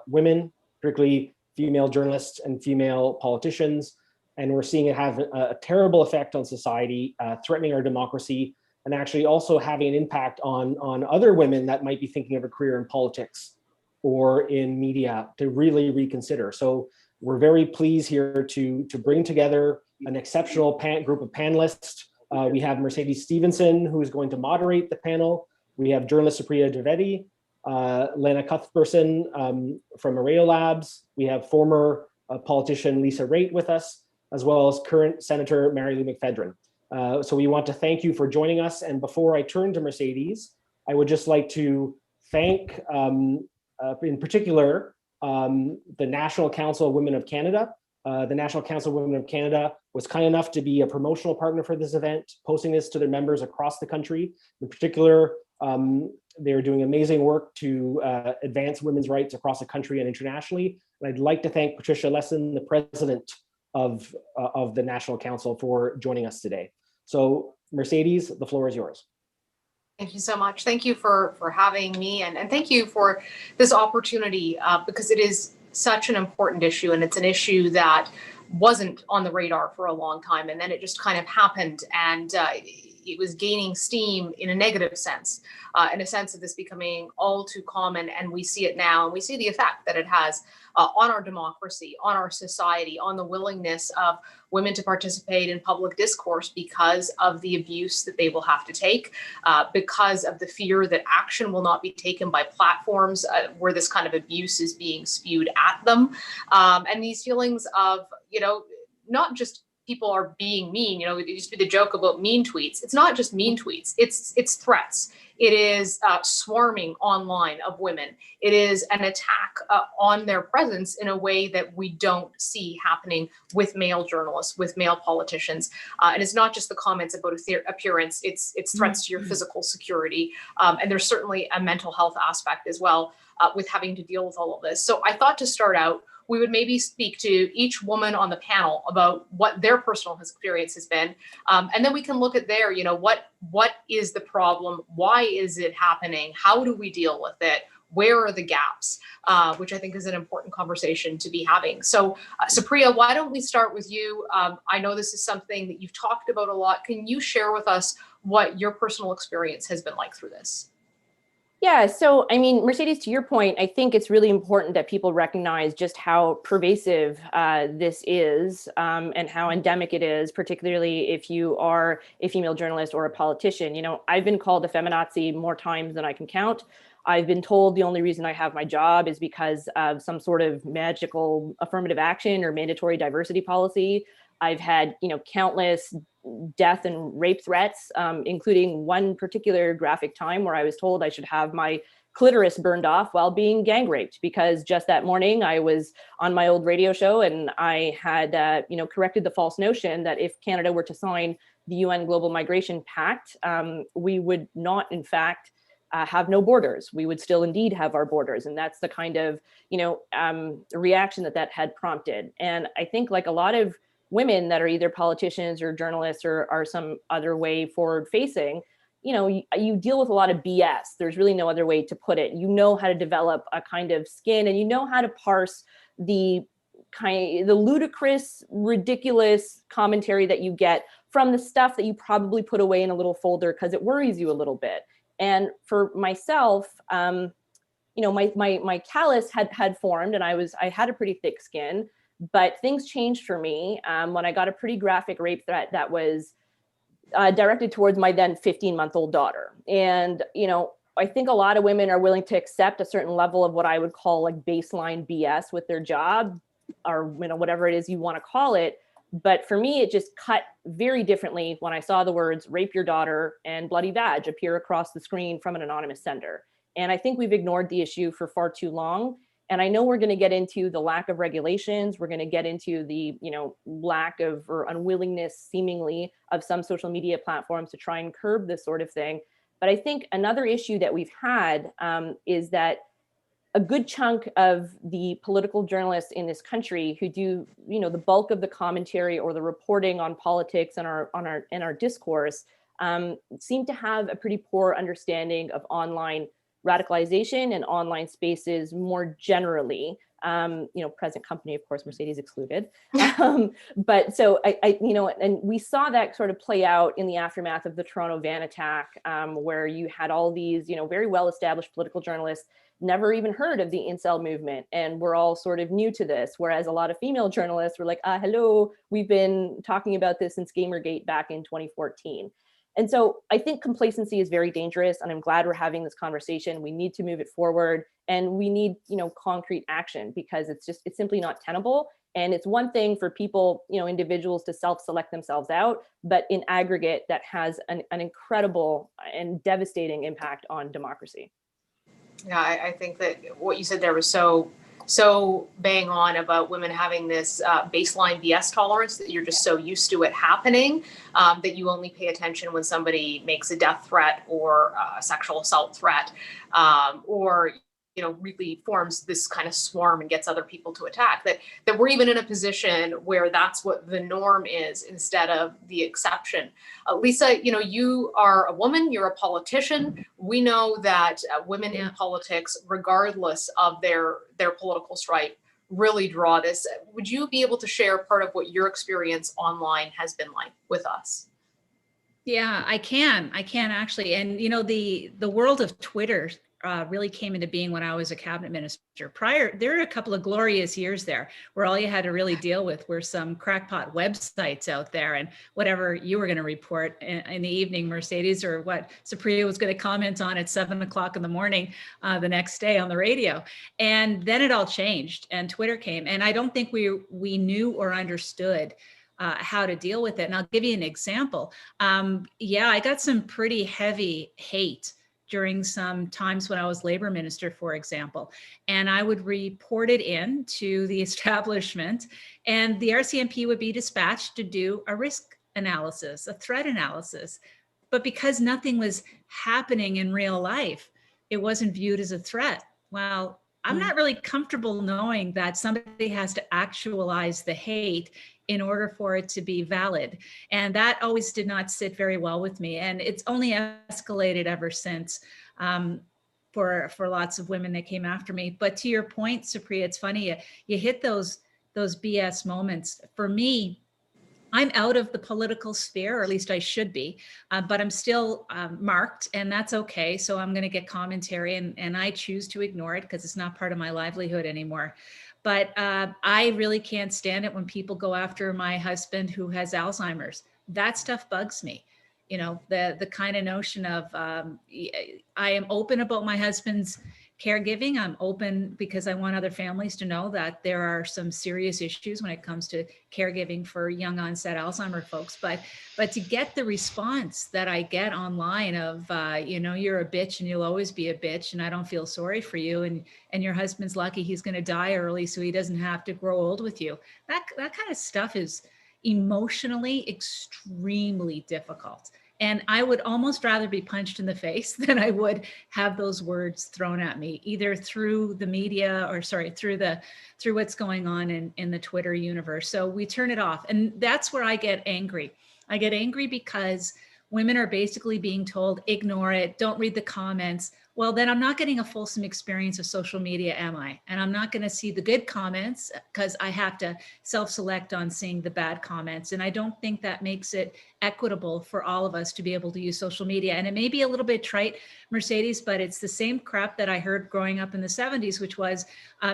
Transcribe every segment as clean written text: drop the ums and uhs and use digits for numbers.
women, particularly female journalists and female politicians. And we're seeing it have a terrible effect on society, threatening our democracy, and actually also having an impact on other women that might be thinking of a career in politics or in media to really reconsider. So we're very pleased here to bring together an exceptional group of panelists. We have Mercedes Stephenson, who is going to moderate the panel. We have journalist Supriya Dwivedi, Lana Cuthbertson from Areto Labs. We have former politician Lisa Raitt with us, as well as current Senator Marilou McPhedran. So we want to thank you for joining us. And before I turn to Mercedes, I would just like to thank, in particular, the National Council of Women of Canada. The National Council of Women of Canada was kind enough to be a promotional partner for this event, posting this to their members across the country. In particular, they're doing amazing work to advance women's rights across the country and internationally. And I'd like to thank Patricia Lesson, the president of the National Council, for joining us today. So Mercedes, the floor is yours. Thank you so much. Thank you for having me, and thank you for this opportunity, because it is such an important issue, and it's an issue that wasn't on the radar for a long time, and then it just kind of happened, and it was gaining steam in a negative sense, in a sense of this becoming all too common, and we see it now, and we see the effect that it has on our democracy, on our society, on the willingness of women to participate in public discourse because of the abuse that they will have to take, because of the fear that action will not be taken by platforms where this kind of abuse is being spewed at them. And these feelings of, not just people are being mean, it used to be the joke about mean tweets. It's not just mean tweets, it's threats. It is swarming online of women. It is an attack on their presence in a way that we don't see happening with male journalists, with male politicians. And it's not just the comments about appearance, it's threats to your physical security. And there's certainly a mental health aspect as well with having to deal with all of this. So I thought to start out, we would maybe speak to each woman on the panel about what their personal experience has been. And then we can look at their, what is the problem? Why is it happening? How do we deal with it? Where are the gaps? Which I think is an important conversation to be having. So Supriya, why don't we start with you? I know this is something that you've talked about a lot. Can you share with us what your personal experience has been like through this? Yeah, so I mean, Mercedes, to your point, I think it's really important that people recognize just how pervasive this is and how endemic it is, particularly if you are a female journalist or a politician. I've been called a feminazi more times than I can count. I've been told the only reason I have my job is because of some sort of magical affirmative action or mandatory diversity policy. I've had, countless death and rape threats, including one particular graphic time where I was told I should have my clitoris burned off while being gang raped, because just that morning I was on my old radio show and I had, corrected the false notion that if Canada were to sign the UN Global Migration Pact, we would not, in fact, have no borders. We would still indeed have our borders. And that's the kind of, reaction that had prompted. And I think, like a lot of women that are either politicians or journalists or are some other way forward facing, you deal with a lot of BS. There's really no other way to put it. You know how to develop a kind of skin, and you know how to parse the ludicrous, ridiculous commentary that you get from the stuff that you probably put away in a little folder because it worries you a little bit. And for myself, my callus had formed, and I had a pretty thick skin. But things changed for me when I got a pretty graphic rape threat that was directed towards my then 15-month-old daughter. And, I think a lot of women are willing to accept a certain level of what I would call like baseline BS with their job, or, whatever it is you want to call it. But for me, it just cut very differently when I saw the words "rape your daughter" and "bloody vag" appear across the screen from an anonymous sender. And I think we've ignored the issue for far too long. And I know we're going to get into the lack of regulations. We're going to get into the, lack of or unwillingness seemingly of some social media platforms to try and curb this sort of thing. But I think another issue that we've had is that a good chunk of the political journalists in this country who do, the bulk of the commentary or the reporting on politics and our discourse seem to have a pretty poor understanding of online radicalization in online spaces more generally. Present company, of course, Mercedes excluded. But so and we saw that sort of play out in the aftermath of the Toronto van attack, where you had all these, very well-established political journalists, never even heard of the incel movement, and we're all sort of new to this. Whereas a lot of female journalists were like, hello, we've been talking about this since Gamergate back in 2014. And so I think complacency is very dangerous, and I'm glad we're having this conversation. We need to move it forward, and we need, concrete action, because it's simply not tenable. And it's one thing for people, individuals to self-select themselves out, but in aggregate, that has an incredible and devastating impact on democracy. Yeah, I think that what you said there was so bang on about women having this baseline BS tolerance, that you're just so used to it happening, that you only pay attention when somebody makes a death threat or a sexual assault threat, or really forms this kind of swarm and gets other people to attack, that we're even in a position where that's what the norm is instead of the exception. Lisa, you are a woman, you're a politician. We know that women in politics, regardless of their political stripe, really draw this. Would you be able to share part of what your experience online has been like with us? Yeah, I can actually. And, the world of Twitter really came into being when I was a cabinet minister. Prior, there were a couple of glorious years there where all you had to really deal with were some crackpot websites out there, and whatever you were going to report in the evening, Mercedes, or what Supriya was going to comment on at 7 o'clock in the morning the next day on the radio. And then it all changed and Twitter came. And I don't think we knew or understood how to deal with it. And I'll give you an example. I got some pretty heavy hate during some times when I was labor minister, for example, and I would report it in to the establishment, and the RCMP would be dispatched to do a risk analysis, a threat analysis. But because nothing was happening in real life, it wasn't viewed as a threat. Well, I'm not really comfortable knowing that somebody has to actualize the hate in order for it to be valid. And that always did not sit very well with me. And it's only escalated ever since for lots of women that came after me. But to your point, Supriya, it's funny, you hit those BS moments. For me, I'm out of the political sphere, or at least I should be, but I'm still marked, and that's okay. So I'm going to get commentary, and I choose to ignore it because it's not part of my livelihood anymore. But I really can't stand it when people go after my husband who has Alzheimer's. That stuff bugs me. The kind of notion of I am open about my husband's caregiving. I'm open because I want other families to know that there are some serious issues when it comes to caregiving for young onset Alzheimer folks. But to get the response that I get online of, you're a bitch and you'll always be a bitch, and I don't feel sorry for you, and your husband's lucky he's going to die early so he doesn't have to grow old with you. That kind of stuff is emotionally extremely difficult. And I would almost rather be punched in the face than I would have those words thrown at me, either through the media through what's going on in the Twitter universe. So we turn it off. And that's where I get angry. I get angry because women are basically being told, ignore it, don't read the comments. Well, then I'm not getting a fulsome experience of social media, am I? And I'm not going to see the good comments because I have to self-select on seeing the bad comments. And I don't think that makes it equitable for all of us to be able to use social media. And it may be a little bit trite, Mercedes, but it's the same crap that I heard growing up in the 70s, which was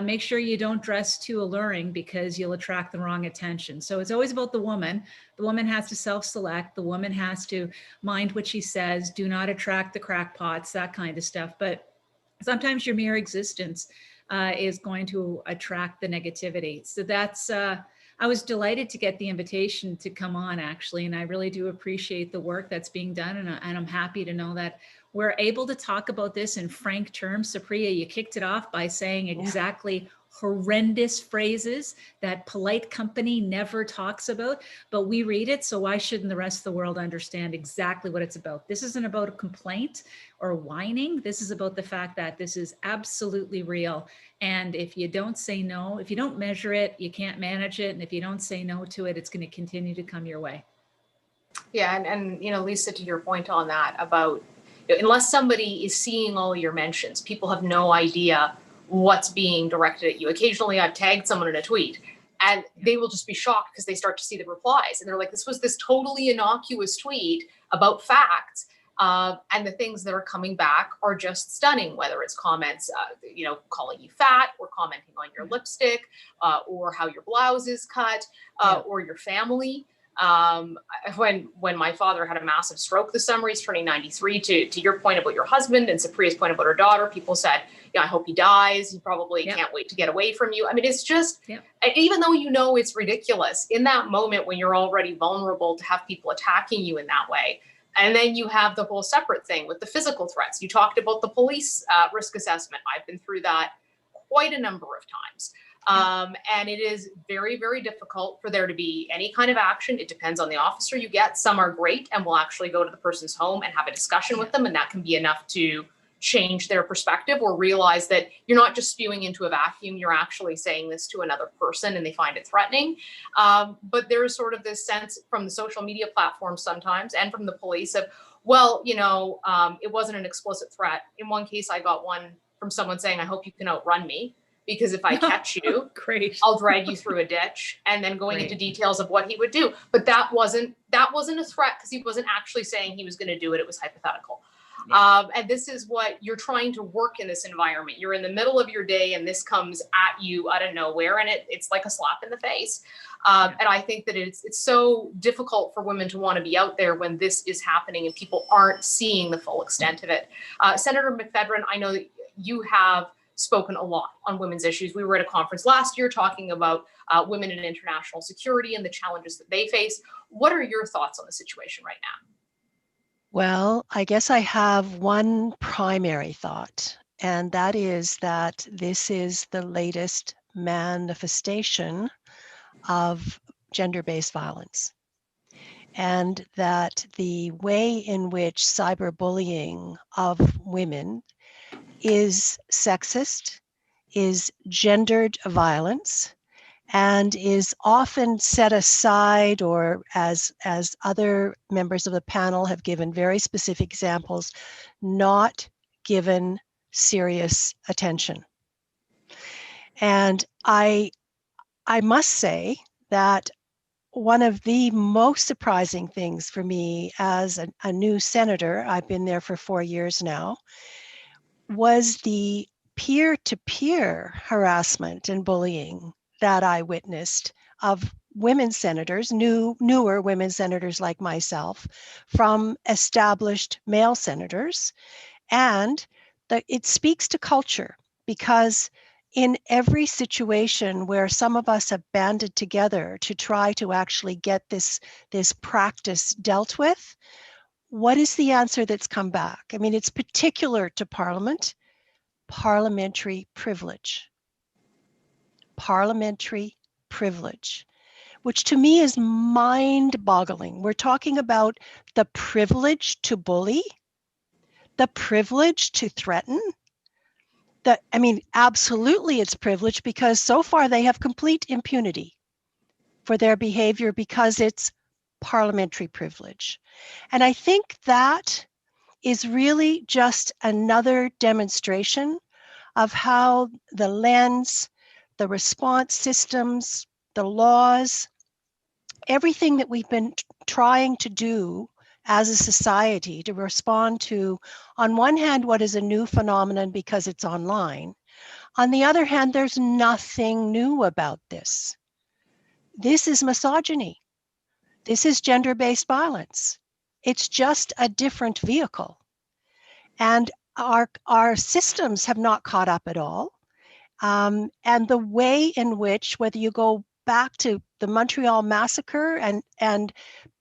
make sure you don't dress too alluring because you'll attract the wrong attention. So it's always about the woman. The woman has to self-select. The woman has to mind what she says, do not attract the crackpots, that kind of stuff. But sometimes your mere existence is going to attract the negativity. So that's, I was delighted to get the invitation to come on, actually, and I really do appreciate the work that's being done, and I'm happy to know that we're able to talk about this in frank terms. Supriya, you kicked it off by saying exactly horrendous phrases that polite company never talks about, but we read it, so why shouldn't the rest of the world understand exactly what it's about? This isn't about a complaint or whining. This is about the fact that this is absolutely real. And if you don't say no, if you don't measure it, you can't manage it. And if you don't say no to it, it's going to continue to come your way. Yeah, and Lisa, to your point on that about, unless somebody is seeing all your mentions, people have no idea what's being directed at you. Occasionally I've tagged someone in a tweet and they will just be shocked because they start to see the replies and they're like, this was this totally innocuous tweet about facts. And the things that are coming back are just stunning, whether it's comments, calling you fat, or commenting on your lipstick, or how your blouse is cut, or your family. When my father had a massive stroke this summer, he's turning 93, to your point about your husband and Supriya's point about her daughter, people said, I hope he dies. He probably can't wait to get away from you. I mean, it's just, even though it's ridiculous, in that moment when you're already vulnerable to have people attacking you in that way. And then you have the whole separate thing with the physical threats. You talked about the police risk assessment. I've been through that quite a number of times. And it is very, very difficult for there to be any kind of action. It depends on the officer you get. Some are great and will actually go to the person's home and have a discussion with them. And that can be enough to change their perspective or realize that you're not just spewing into a vacuum, you're actually saying this to another person and they find it threatening. But there's sort of this sense from the social media platforms sometimes and from the police of, it wasn't an explicit threat. In one case, I got one from someone saying, I hope you can outrun me, because if I catch you, great, I'll drag you through a ditch, and then going into details of what he would do. But that wasn't a threat because he wasn't actually saying he was going to do it. It was hypothetical. And this is what you're trying to work in this environment. You're in the middle of your day and this comes at you out of nowhere, and it's like a slap in the face. And I think that it's so difficult for women to want to be out there when this is happening and people aren't seeing the full extent of it. Senator McPhedran, I know that you have spoken a lot on women's issues. We were at a conference last year talking about women in international security and the challenges that they face. What are your thoughts on the situation right now? Well, I guess I have one primary thought, and that is that this is the latest manifestation of gender-based violence, and that the way in which cyberbullying of women is sexist, is gendered violence, and is often set aside, or as other members of the panel have given very specific examples, not given serious attention. And I must say that one of the most surprising things for me as a new senator, I've been there for 4 years now, was the peer-to-peer harassment and bullying that I witnessed of women senators, newer women senators like myself, from established male senators. And it speaks to culture, because in every situation where some of us have banded together to try to actually get this practice dealt with, what is the answer that's come back? I mean, it's particular to Parliament: parliamentary privilege. Parliamentary privilege, which to me is mind-boggling. We're talking about the privilege to bully, the privilege to threaten. Absolutely it's privilege, because so far they have complete impunity for their behavior because it's parliamentary privilege. And I think that is really just another demonstration of how the lens, the response systems, the laws, everything that we've been trying to do as a society to respond to, on one hand, what is a new phenomenon because it's online. On the other hand, there's nothing new about this. This is misogyny. This is gender-based violence. It's just a different vehicle. And our systems have not caught up at all. And the way in which, whether you go back to the Montreal massacre and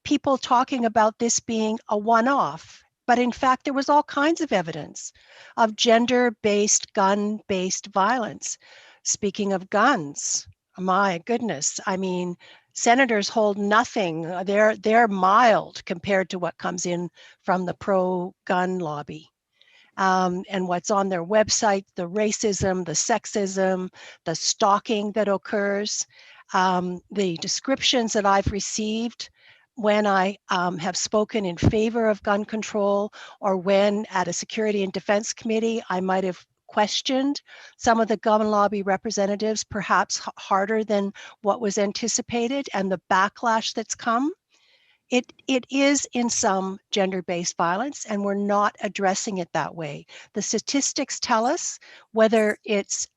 people talking about this being a one-off, but in fact, there was all kinds of evidence of gender-based, gun-based violence. Speaking of guns, my goodness, I mean, senators hold nothing. They're mild compared to what comes in from the pro-gun lobby. And what's on their website, the racism, the sexism, the stalking that occurs, the descriptions that I've received when I have spoken in favor of gun control, or when at a Security and Defense Committee, I might have questioned some of the gun lobby representatives, perhaps harder than what was anticipated, and the backlash that's come. It is in some gender-based violence, and we're not addressing it that way. The statistics tell us, whether it's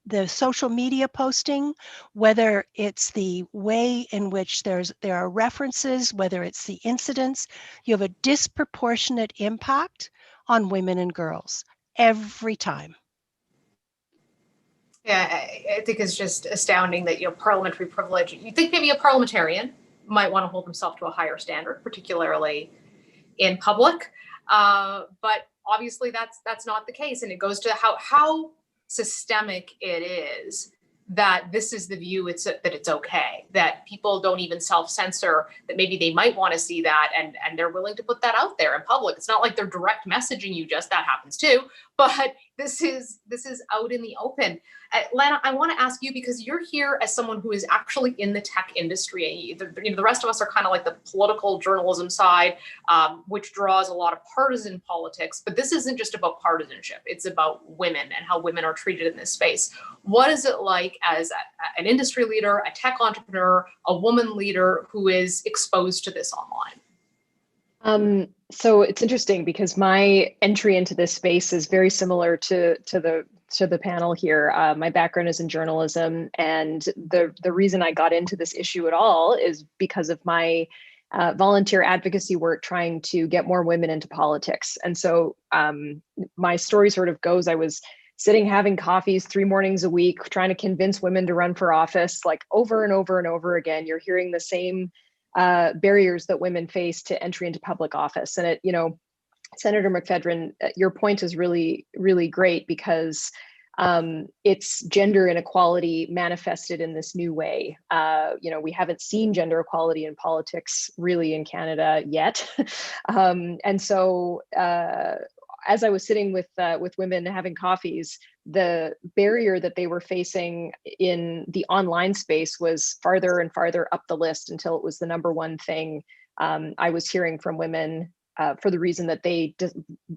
the social media posting, whether it's the way in which there are references, whether it's the incidents, you have a disproportionate impact on women and girls every time. Yeah, I think it's just astounding that, parliamentary privilege, you think maybe a parliamentarian might want to hold himself to a higher standard, particularly in public. But obviously that's not the case. And it goes to how systemic it is that this is the view, that it's okay, that people don't even self-censor, that maybe they might want to see that, and they're willing to put that out there in public. It's not like they're direct messaging you, just that happens too, but this is out in the open. Lana, I want to ask you, because you're here as someone who is actually in the tech industry. The rest of us are kind of like the political journalism side, which draws a lot of partisan politics. But this isn't just about partisanship. It's about women and how women are treated in this space. What is it like as an industry leader, a tech entrepreneur, a woman leader who is exposed to this online? So it's interesting because my entry into this space is very similar to the panel here. My background is in journalism, and the reason I got into this issue at all is because of my volunteer advocacy work trying to get more women into politics. And so my story sort of goes, I was sitting having coffees 3 mornings a week, trying to convince women to run for office, like over and over and over again. You're hearing the same barriers that women face to entry into public office. And Senator McPhedran, your point is really, really great, because it's gender inequality manifested in this new way. We haven't seen gender equality in politics really in Canada yet. And so as I was sitting with women having coffees, the barrier that they were facing in the online space was farther and farther up the list, until it was the number one thing I was hearing from women for the reason that they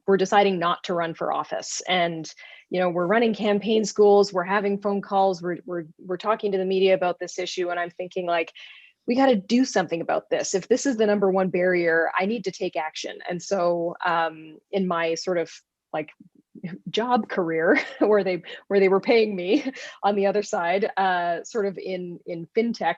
were deciding not to run for office. And we're running campaign schools, we're having phone calls, we're talking to the media about this issue, and I'm thinking, like, we got to do something about this. If this is the number one barrier, I need to take action. And so in my sort of like job career where they were paying me on the other side, sort of in fintech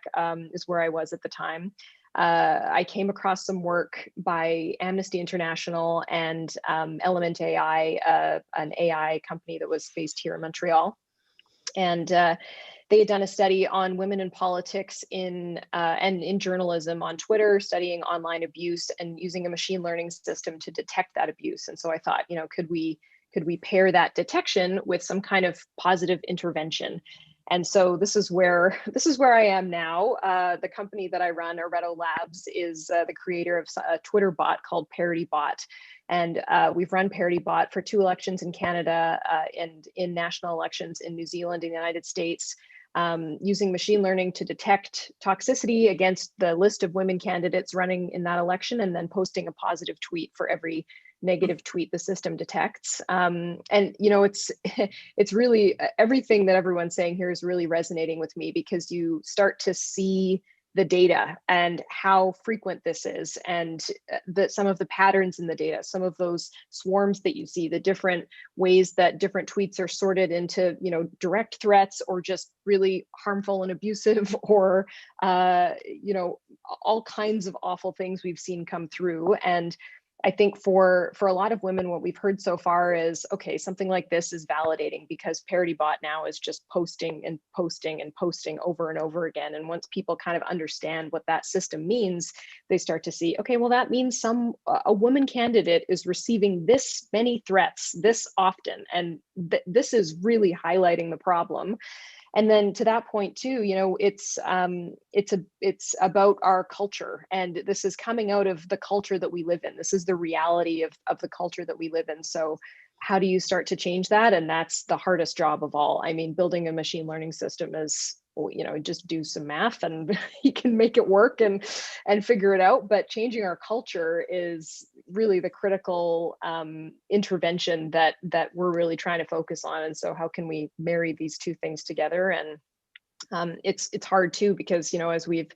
is where I was at the time. I came across some work by Amnesty International and Element AI, an AI company that was based here in Montreal. And they had done a study on women in politics and in journalism on Twitter, studying online abuse and using a machine learning system to detect that abuse. And so I thought, could we pair that detection with some kind of positive intervention? And so this is where I am now. The company that I run, Areto Labs, is the creator of a Twitter bot called Parody Bot. And we've run Parody Bot for 2 elections in Canada and in national elections in New Zealand and the United States, using machine learning to detect toxicity against the list of women candidates running in that election, and then posting a positive tweet for every negative tweet the system detects. And it's really, everything that everyone's saying here is really resonating with me, because you start to see the data and how frequent this is, and some of the patterns in the data, some of those swarms that you see, the different ways that different tweets are sorted into, direct threats, or just really harmful and abusive, or all kinds of awful things we've seen come through. And I think for a lot of women, what we've heard so far is, okay, something like this is validating, because Parody Bot now is just posting and posting and posting over and over again. And once people kind of understand what that system means, they start to see, okay, well, that means a woman candidate is receiving this many threats this often. And this is really highlighting the problem. And then to that point too, it's about our culture, and this is coming out of the culture that we live in. This is the reality of the culture that we live in. So how do you start to change that? And that's the hardest job of all. I mean, building a machine learning system is, you know, just do some math and you can make it work and figure it out. But changing our culture is really the critical intervention that we're really trying to focus on. And so how can we marry these two things together? And it's hard too, because, you know, as we've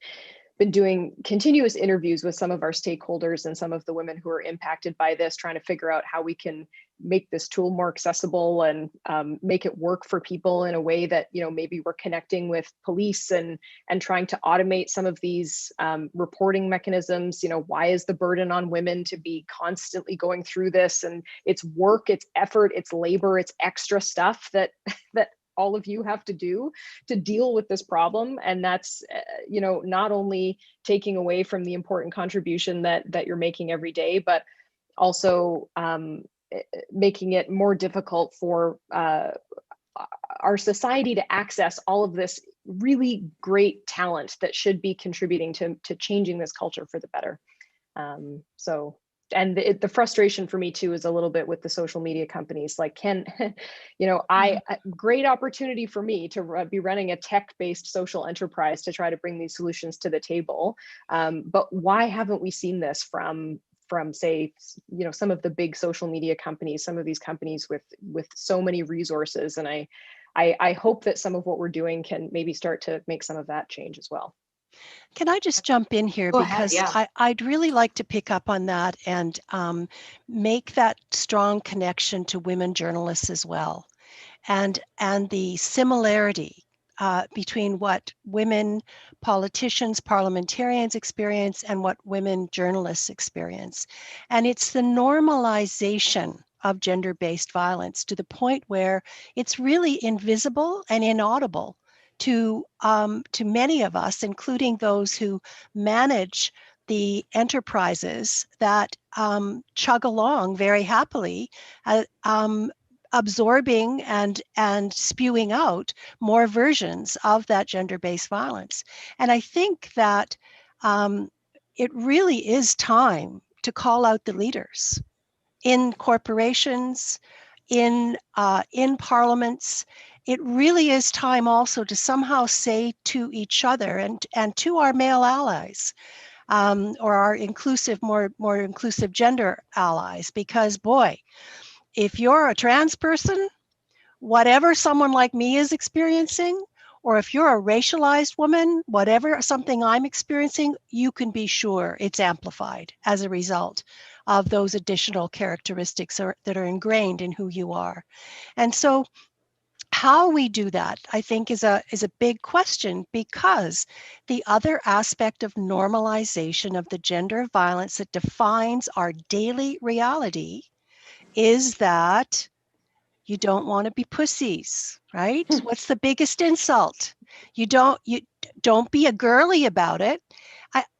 been doing continuous interviews with some of our stakeholders and some of the women who are impacted by this, trying to figure out how we can make this tool more accessible and make it work for people in a way that, you know, maybe we're connecting with police and trying to automate some of these reporting mechanisms. You know, why is the burden on women to be constantly going through this? And it's work, it's effort, it's labor, it's extra stuff that all of you have to do to deal with this problem. And that's, you know, not only taking away from the important contribution that you're making every day, but also making it more difficult for our society to access all of this really great talent that should be contributing to changing this culture for the better. And the frustration for me too is a little bit with the social media companies. Like, you know, great opportunity for me to be running a tech-based social enterprise to try to bring these solutions to the table. But why haven't we seen this from say, you know, some of the big social media companies, some of these companies with so many resources? And I hope that some of what we're doing can maybe start to make some of that change as well. Can I just jump in here? Go because ahead, yeah. I'd really like to pick up on that and make that strong connection to women journalists as well, and the similarity between what women politicians, parliamentarians experience and what women journalists experience. And it's the normalization of gender-based violence to the point where it's really invisible and inaudible to many of us, including those who manage the enterprises that chug along very happily, absorbing and spewing out more versions of that gender-based violence. And I think that it really is time to call out the leaders in corporations, in parliaments. It really is time also to somehow say to each other and to our male allies, or our inclusive, more inclusive gender allies, because boy, if you're a trans person, whatever someone like me is experiencing, or if you're a racialized woman, whatever something I'm experiencing, you can be sure it's amplified as a result of those additional characteristics that are ingrained in who you are. And so how we do that, I think, is a big question, because the other aspect of normalization of the gender violence that defines our daily reality is that you don't want to be pussies, right? What's the biggest insult? You don't be a girly about it.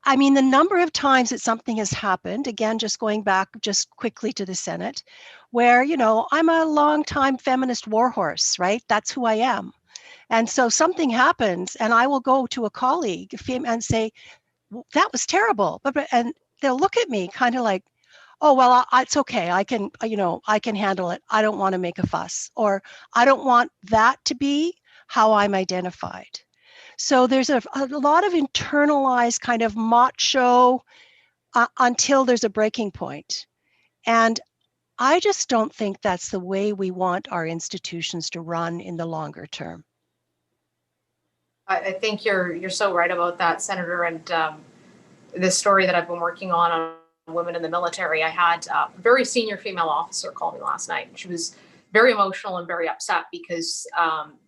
I mean, the number of times that something has happened, again, just going back just quickly to the Senate, where, you know, I'm a longtime feminist warhorse, right? That's who I am. And so something happens and I will go to a colleague and say, that was terrible. And they'll look at me kind of like, oh, well, it's okay. I can handle it. I don't want to make a fuss, or I don't want that to be how I'm identified. So there's a lot of internalized kind of macho until there's a breaking point. And I just don't think that's the way we want our institutions to run in the longer term. I think you're so right about that, Senator. And this story that I've been working on women in the military, I had a very senior female officer call me last night. She was very emotional and very upset because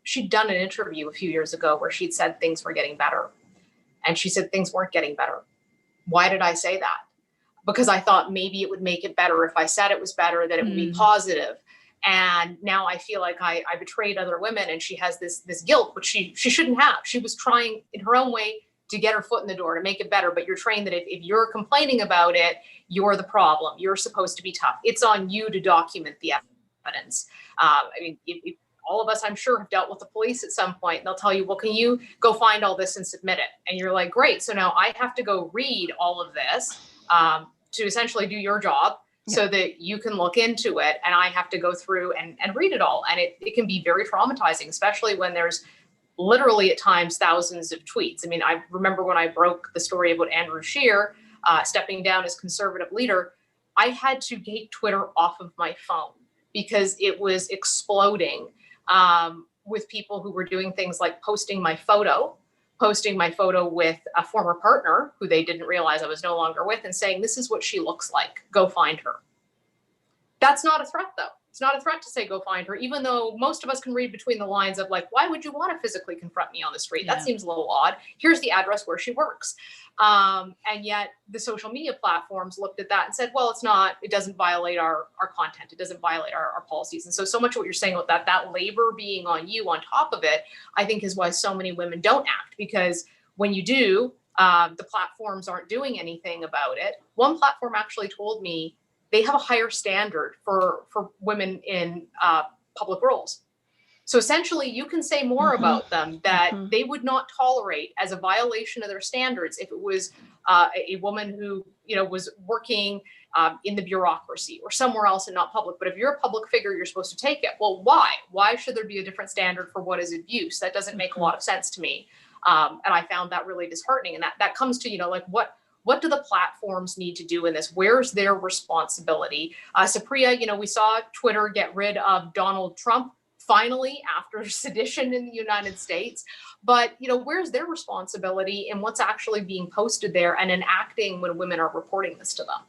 she'd done an interview a few years ago where she'd said things were getting better. And she said things weren't getting better. Why did I say that? Because I thought maybe it would make it better if I said it was better, that it would be positive. And now I feel like I betrayed other women, and she has this guilt, which she shouldn't have. She was trying in her own way to get her foot in the door, to make it better. But you're trained that if you're complaining about it, you're the problem. You're supposed to be tough. It's on you to document the evidence. I mean, if all of us, I'm sure, have dealt with the police at some point, and they'll tell you, well, can you go find all this and submit it? And you're like, great. So now I have to go read all of this to essentially do your job, so that you can look into it, and I have to go through and read it all. And it can be very traumatizing, especially when there's literally at times thousands of tweets. I mean, I remember when I broke the story about Andrew Scheer stepping down as conservative leader, I had to take Twitter off of my phone because it was exploding with people who were doing things like posting my photo with a former partner who they didn't realize I was no longer with, and saying, this is what she looks like, go find her. That's not a threat, though. It's not a threat to say go find her, even though most of us can read between the lines of like, why would you want to physically confront me on the street? That seems a little odd. Here's the address where she works. And yet the social media platforms looked at that and said, well, it doesn't violate our content. It doesn't violate our policies. And so much of what you're saying about that labor being on you on top of it, I think is why so many women don't act, because when you do, the platforms aren't doing anything about it. One platform actually told me they have a higher standard for women in public roles. So essentially, you can say more about them that they would not tolerate as a violation of their standards if it was a woman who, was working in the bureaucracy or somewhere else and not public. But if you're a public figure, you're supposed to take it. Well, why? Why should there be a different standard for what is abuse? That doesn't make a lot of sense to me. And I found that really disheartening. And that comes to, what do the platforms need to do in this? Where's their responsibility? Supriya, we saw Twitter get rid of Donald Trump finally after sedition in the United States. But, where's their responsibility in what's actually being posted there and enacting when women are reporting this to them?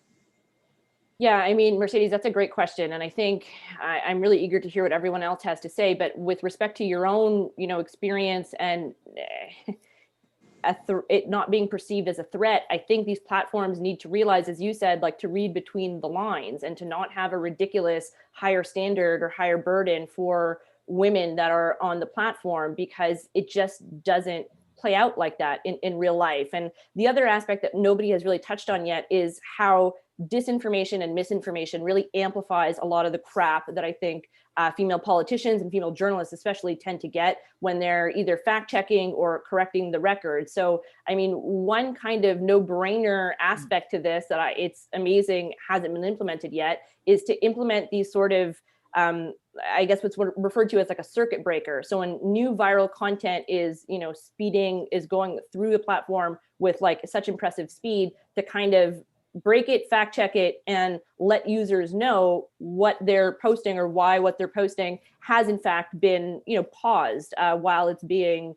Yeah, I mean, Mercedes, that's a great question. And I think I'm really eager to hear what everyone else has to say. But with respect to your own, experience and it not being perceived as a threat, I think these platforms need to realize, as you said, like to read between the lines and to not have a ridiculous higher standard or higher burden for women that are on the platform, because it just doesn't play out like that in real life. And the other aspect that nobody has really touched on yet is how disinformation and misinformation really amplifies a lot of the crap that I think female politicians and female journalists especially tend to get when they're either fact checking or correcting the record. So, I mean, one kind of no-brainer aspect to this that it's amazing hasn't been implemented yet is to implement these sort of I guess what's referred to as like a circuit breaker. So when new viral content is, is going through the platform with like such impressive speed, to kind of break it, fact check it, and let users know what they're posting or why what they're posting has in fact been, paused while it's being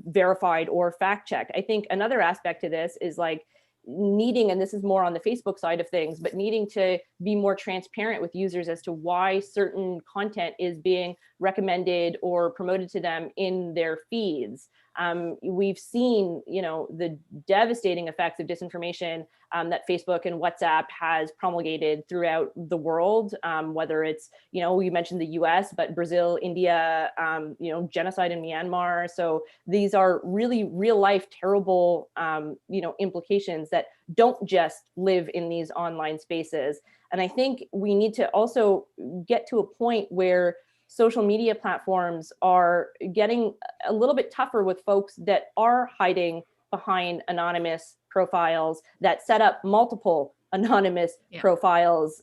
verified or fact checked. I think another aspect to this is like needing, and this is more on the Facebook side of things, but needing to be more transparent with users as to why certain content is being recommended or promoted to them in their feeds. We've seen, the devastating effects of disinformation that Facebook and WhatsApp has promulgated throughout the world, whether it's, we mentioned the US, but Brazil, India, genocide in Myanmar. So these are really real life, terrible, implications that don't just live in these online spaces. And I think we need to also get to a point where social media platforms are getting a little bit tougher with folks that are hiding behind anonymous profiles, that set up multiple anonymous profiles.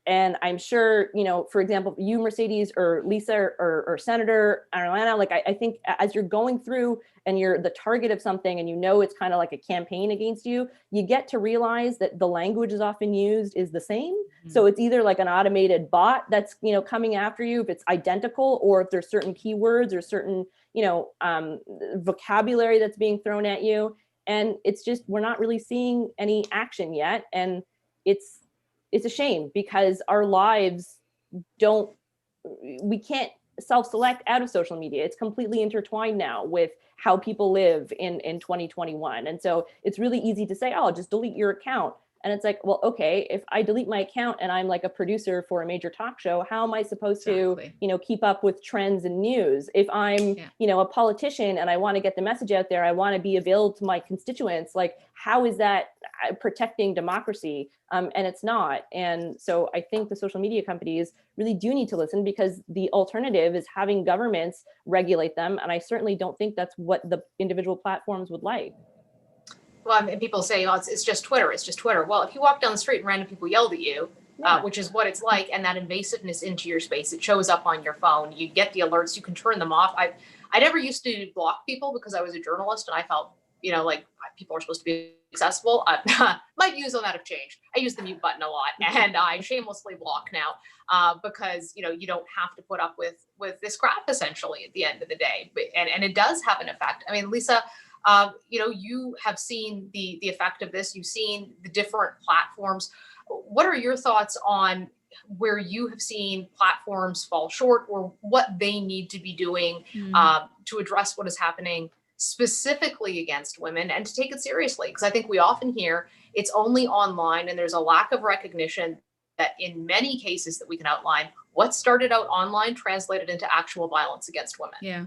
And I'm sure, for example, you, Mercedes, or Lisa, or Senator, or Lana, like I think as you're going through and you're the target of something and it's kind of like a campaign against you, you get to realize that the language is often used is the same. Mm-hmm. So it's either like an automated bot that's, coming after you if it's identical, or if there's certain keywords or certain, vocabulary that's being thrown at you. And it's just, we're not really seeing any action yet. And it's a shame, because our lives we can't self-select out of social media. It's completely intertwined now with how people live in 2021. And so it's really easy to say, oh, just delete your account. And it's like, well, okay, if I delete my account and I'm like a producer for a major talk show, how am I supposed to, keep up with trends and news? If I'm, a politician and I want to get the message out there, I want to be available to my constituents, like, how is that protecting democracy? And it's not. And so I think the social media companies really do need to listen, because the alternative is having governments regulate them. And I certainly don't think that's what the individual platforms would like. Well, and people say, oh, it's just Twitter. It's just Twitter. Well, if you walk down the street and random people yelled at you, which is what it's like, and that invasiveness into your space, it shows up on your phone. You get the alerts. You can turn them off. I never used to block people because I was a journalist and I felt, like people are supposed to be accessible. My views on that have changed. I use the mute button a lot, and I shamelessly block now because you don't have to put up with this crap essentially at the end of the day. And it does have an effect. I mean, Lisa, you have seen the effect of this. You've seen the different platforms. What are your thoughts on where you have seen platforms fall short, or what they need to be doing to address what is happening specifically against women and to take it seriously? Because I think we often hear it's only online, and there's a lack of recognition that in many cases that we can outline, what started out online translated into actual violence against women. Yeah.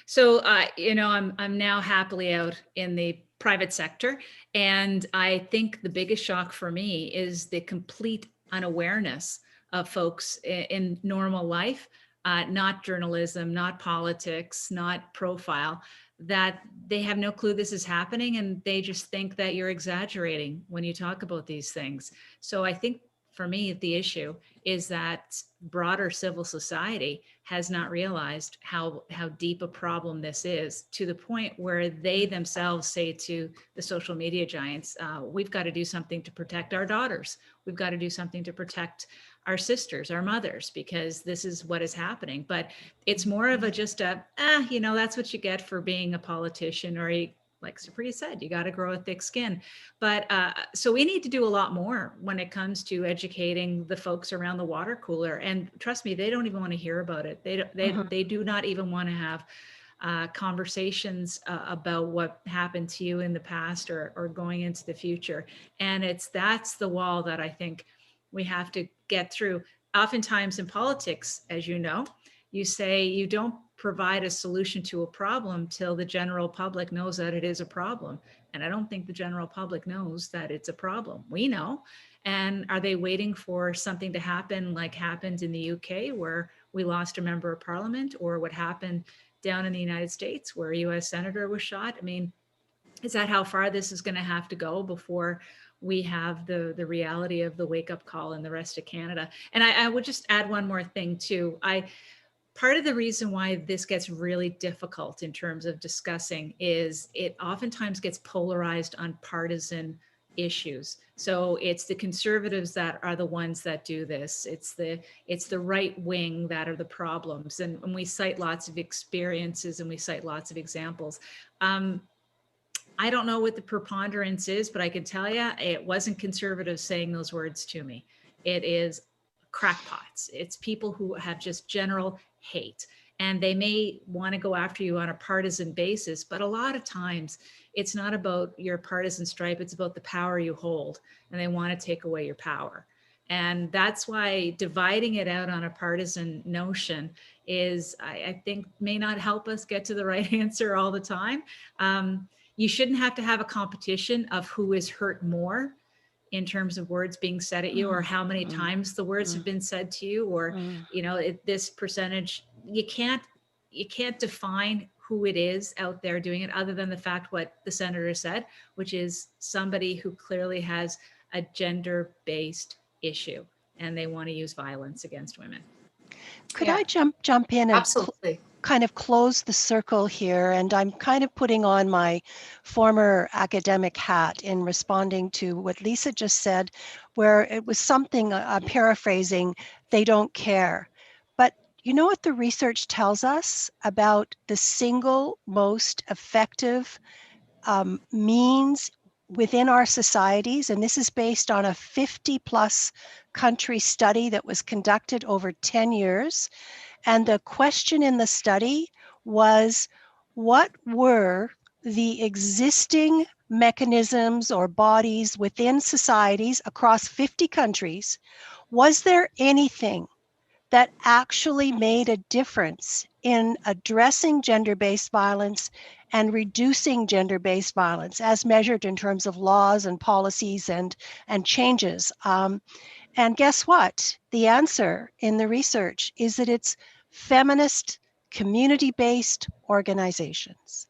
So, I'm now happily out in the private sector. And I think the biggest shock for me is the complete unawareness of folks in normal life, not journalism, not politics, not profile, that they have no clue this is happening. And they just think that you're exaggerating when you talk about these things. So I think for me, the issue is that broader civil society has not realized how deep a problem this is, to the point where they themselves say to the social media giants, we've got to do something to protect our daughters. We've got to do something to protect our sisters, our mothers, because this is what is happening. But it's more of that's what you get for being a politician, or like Supriya said, you got to grow a thick skin. But so we need to do a lot more when it comes to educating the folks around the water cooler. And trust me, they don't even want to hear about it. They do not even want to have conversations about what happened to you in the past or going into the future. And that's the wall that I think we have to get through. Oftentimes in politics, as you know, you say you don't provide a solution to a problem till the general public knows that it is a problem. And I don't think the general public knows that it's a problem. We know. And are they waiting for something to happen like happened in the UK, where we lost a member of parliament, or what happened down in the United States where a US senator was shot? I mean, is that how far this is going to have to go before we have the reality of the wake up call in the rest of Canada? And I would just add one more thing too. Part of the reason why this gets really difficult in terms of discussing is it oftentimes gets polarized on partisan issues. So it's the conservatives that are the ones that do this. It's the right wing that are the problems. And we cite lots of experiences and we cite lots of examples. I don't know what the preponderance is, but I can tell you it wasn't conservatives saying those words to me. It is crackpots. It's people who have just general hate, and they may want to go after you on a partisan basis, but a lot of times it's not about your partisan stripe, it's about the power you hold, and they want to take away your power. And that's why dividing it out on a partisan notion is, I think, may not help us get to the right answer all the time. You shouldn't have to have a competition of who is hurt more in terms of words being said at you, or how many times the words have been said to you, or this percentage. You can't define who it is out there doing it, other than the fact what the senator said, which is somebody who clearly has a gender-based issue and they want to use violence against women. Could I jump in and absolutely kind of close the circle here? And I'm kind of putting on my former academic hat in responding to what Lisa just said, where it was something, I'm paraphrasing, they don't care. But you know what the research tells us about the single most effective means within our societies? And this is based on a 50 plus country study that was conducted over 10 years. And the question in the study was, what were the existing mechanisms or bodies within societies across 50 countries? Was there anything that actually made a difference in addressing gender-based violence and reducing gender-based violence as measured in terms of laws and policies and changes? And guess what? The answer in the research is that it's feminist, community-based organizations.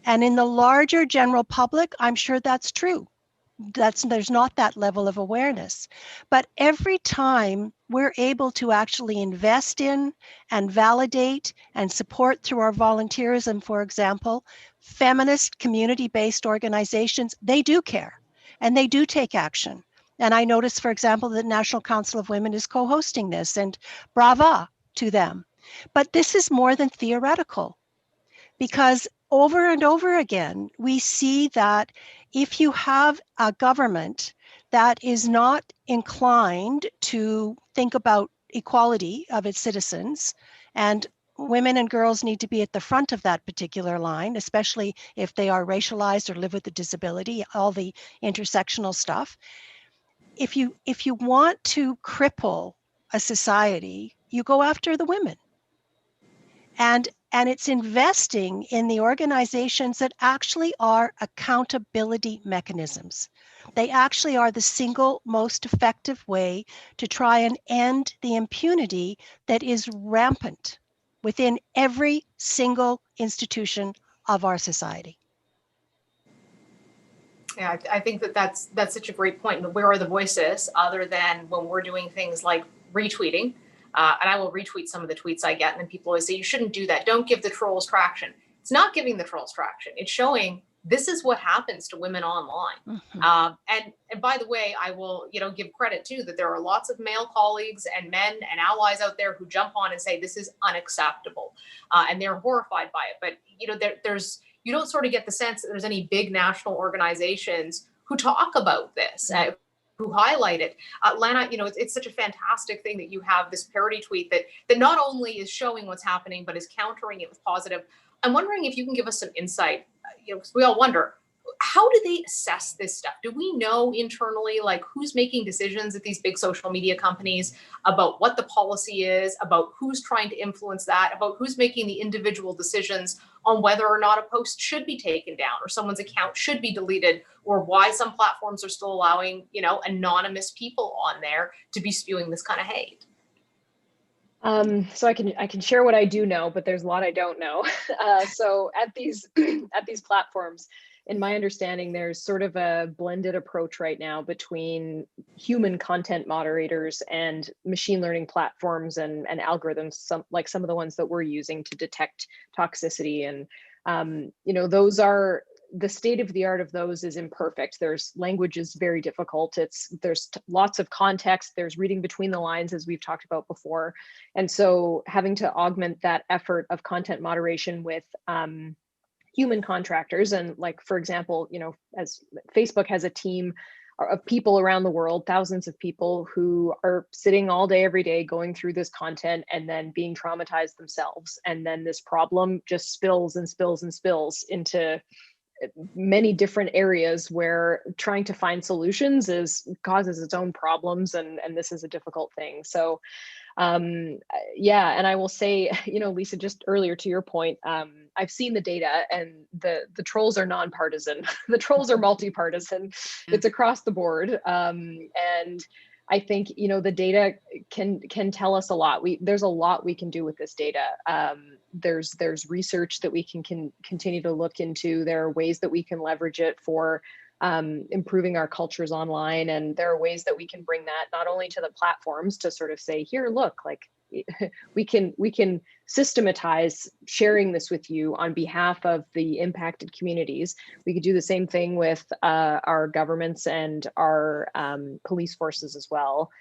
And in the larger general public, I'm sure that's true. There's not that level of awareness. But every time we're able to actually invest in and validate and support through our volunteerism, for example, feminist community-based organizations, they do care and they do take action. And I noticed, for example, that National Council of Women is co-hosting this, and brava to them. But this is more than theoretical, because over and over again, we see that if you have a government that is not inclined to think about equality of its citizens, and women and girls need to be at the front of that particular line, especially if they are racialized or live with a disability, all the intersectional stuff. If you want to cripple a society, you go after the women. And it's investing in the organizations that actually are accountability mechanisms. They actually are the single most effective way to try and end the impunity that is rampant within every single institution of our society. Yeah, I think that's such a great point. Where are the voices other than when we're doing things like retweeting? And I will retweet some of the tweets I get, and then people always say, you shouldn't do that. Don't give the trolls traction. It's not giving the trolls traction. It's showing this is what happens to women online. Mm-hmm. And by the way, I will, give credit too, that there are lots of male colleagues and men and allies out there who jump on and say, this is unacceptable. And they're horrified by it. But, there's, you don't sort of get the sense that there's any big national organizations who talk about this. Who highlight it. Lana, it's such a fantastic thing that you have this parody tweet that not only is showing what's happening, but is countering it with positive. I'm wondering if you can give us some insight, because we all wonder, how do they assess this stuff? Do we know internally, like, who's making decisions at these big social media companies about what the policy is, about who's trying to influence that, about who's making the individual decisions on whether or not a post should be taken down or someone's account should be deleted, or why some platforms are still allowing, anonymous people on there to be spewing this kind of hate? So I can share what I do know, but there's a lot I don't know. So at these platforms, in my understanding, there's sort of a blended approach right now between human content moderators and machine learning platforms and algorithms, some of the ones that we're using to detect toxicity. And, those are, the state of the art of those is imperfect. Language is very difficult. There's lots of context. There's reading between the lines, as we've talked about before. And so having to augment that effort of content moderation with, human contractors. And like, for example, as Facebook has a team of people around the world, thousands of people who are sitting all day, every day, going through this content and then being traumatized themselves. And then this problem just spills and spills and spills into many different areas where trying to find solutions causes its own problems. And this is a difficult thing. So and I will say, Lisa, just earlier to your point, I've seen the data, and the trolls are nonpartisan. The trolls are multi-partisan. It's across the board. And I think, the data can tell us a lot. There's a lot we can do with this data. There's research that we can continue to look into. There are ways that we can leverage it for improving our cultures online. And there are ways that we can bring that not only to the platforms to sort of say, here, look, like we can systematize sharing this with you on behalf of the impacted communities. We could do the same thing with our governments and our police forces as well.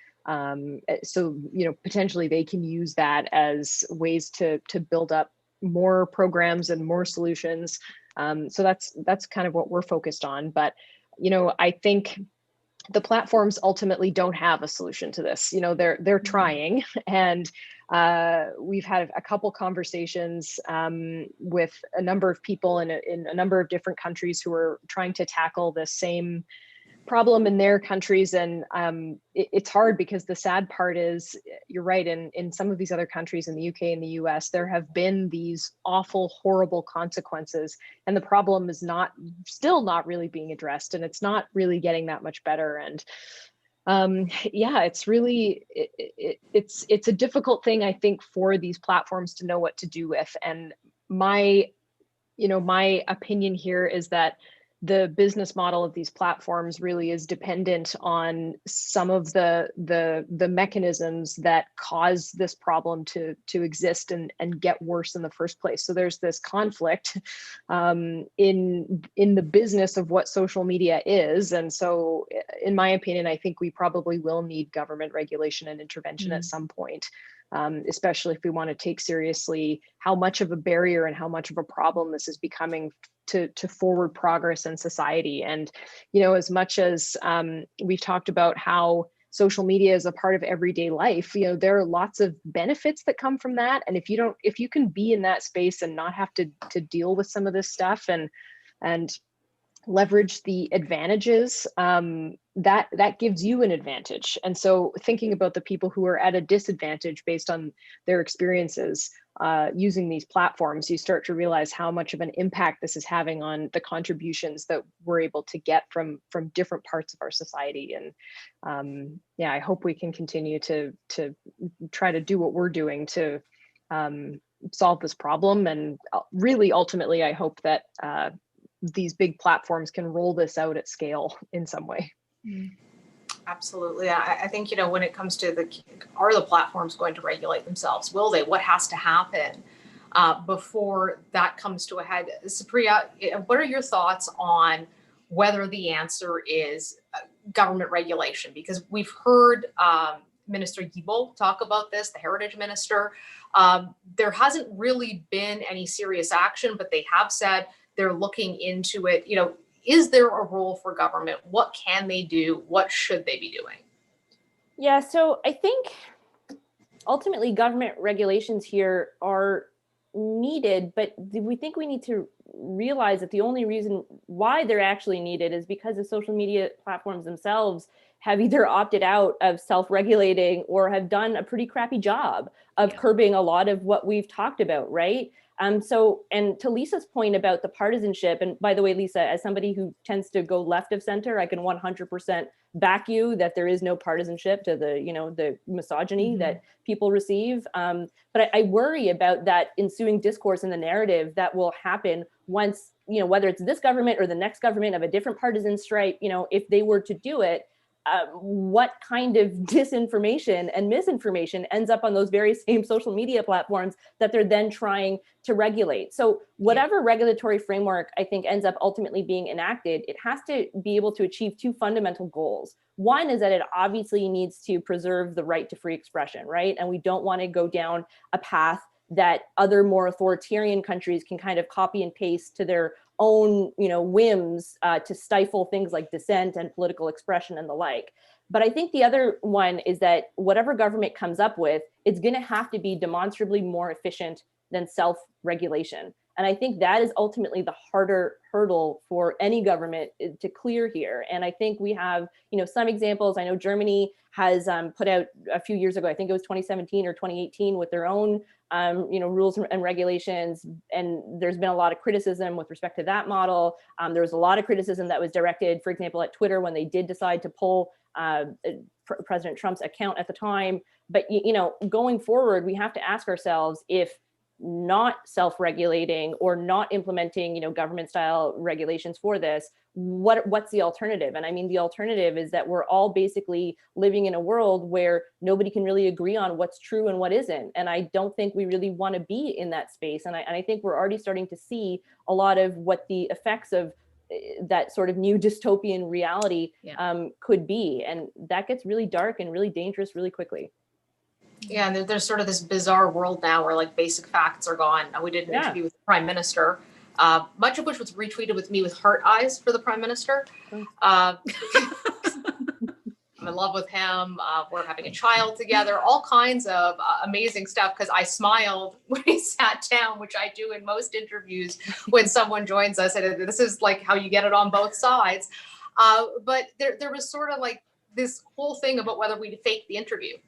So, potentially they can use that as ways to build up more programs and more solutions. So that's kind of what we're focused on. But, I think the platforms ultimately don't have a solution to this. They're trying, and we've had a couple conversations with a number of people in a number of different countries who are trying to tackle the same problem in their countries. And it's hard, because the sad part is, you're right, in some of these other countries, in the UK and the US, there have been these awful, horrible consequences, and the problem is still not really being addressed, and it's not really getting that much better. And it's really, it's a difficult thing, I think, for these platforms to know what to do with. And my my opinion here is that the business model of these platforms really is dependent on some of the mechanisms that cause this problem to exist and get worse in the first place. So there's this conflict in the business of what social media is. And so in my opinion, I think we probably will need government regulation and intervention at some point. Especially if we want to take seriously how much of a barrier and how much of a problem this is becoming to forward progress in society. And, as much as we've talked about how social media is a part of everyday life, there are lots of benefits that come from that. And if you can be in that space and not have to deal with some of this stuff and leverage the advantages, that gives you an advantage. And so thinking about the people who are at a disadvantage based on their experiences using these platforms, you start to realize how much of an impact this is having on the contributions that we're able to get from different parts of our society. And I hope we can continue to try to do what we're doing to solve this problem. And really, ultimately, I hope that these big platforms can roll this out at scale in some way. Absolutely. I think, when it comes to are the platforms going to regulate themselves? Will they? What has to happen before that comes to a head? Supriya, what are your thoughts on whether the answer is government regulation? Because we've heard Minister Miviel talk about this, the Heritage Minister. There hasn't really been any serious action, but they have said they're looking into it. Is there a role for government? What can they do? What should they be doing? Yeah, so I think ultimately government regulations here are needed, but we think we need to realize that the only reason why they're actually needed is because the social media platforms themselves have either opted out of self-regulating or have done a pretty crappy job of curbing a lot of what we've talked about, right? And to Lisa's point about the partisanship, and by the way, Lisa, as somebody who tends to go left of center, I can 100% back you that there is no partisanship to the misogyny that people receive. But I worry about that ensuing discourse and the narrative that will happen once, whether it's this government or the next government of a different partisan stripe, if they were to do it, what kind of disinformation and misinformation ends up on those very same social media platforms that they're then trying to regulate. So whatever regulatory framework I think ends up ultimately being enacted, it has to be able to achieve two fundamental goals. One is that it obviously needs to preserve the right to free expression, right? And we don't want to go down a path that other more authoritarian countries can kind of copy and paste to their own, whims to stifle things like dissent and political expression and the like. But I think the other one is that whatever government comes up with, it's going to have to be demonstrably more efficient than self-regulation. And I think that is ultimately the harder hurdle for any government to clear here. And I think we have, some examples. I know Germany has put out a few years ago, I think it was 2017 or 2018, with their own rules and regulations. And there's been a lot of criticism with respect to that model. There was a lot of criticism that was directed, for example, at Twitter when they did decide to pull President Trump's account at the time. But, going forward, we have to ask ourselves if not self-regulating or not implementing, government style regulations for this, what's the alternative? And I mean, the alternative is that we're all basically living in a world where nobody can really agree on what's true and what isn't. And I don't think we really want to be in that space. And I think we're already starting to see a lot of what the effects of that sort of new dystopian reality could be. And that gets really dark and really dangerous really quickly. Yeah, and there's sort of this bizarre world now where basic facts are gone. We did an interview with the Prime Minister, much of which was retweeted with me with heart eyes for the Prime Minister. I'm in love with him. We're having a child together, all kinds of amazing stuff because I smiled when he sat down, which I do in most interviews when someone joins us. And this is how you get it on both sides. But there was sort of this whole thing about whether we'd fake the interview,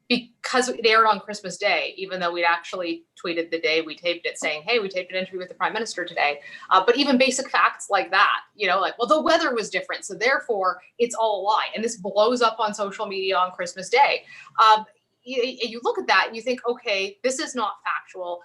because it aired on Christmas Day, even though we'd actually tweeted the day we taped it saying, hey, we taped an interview with the Prime Minister today. But even basic facts like that, well, the weather was different, so therefore it's all a lie. And this blows up on social media on Christmas Day. You look at that and you think, okay, this is not factual.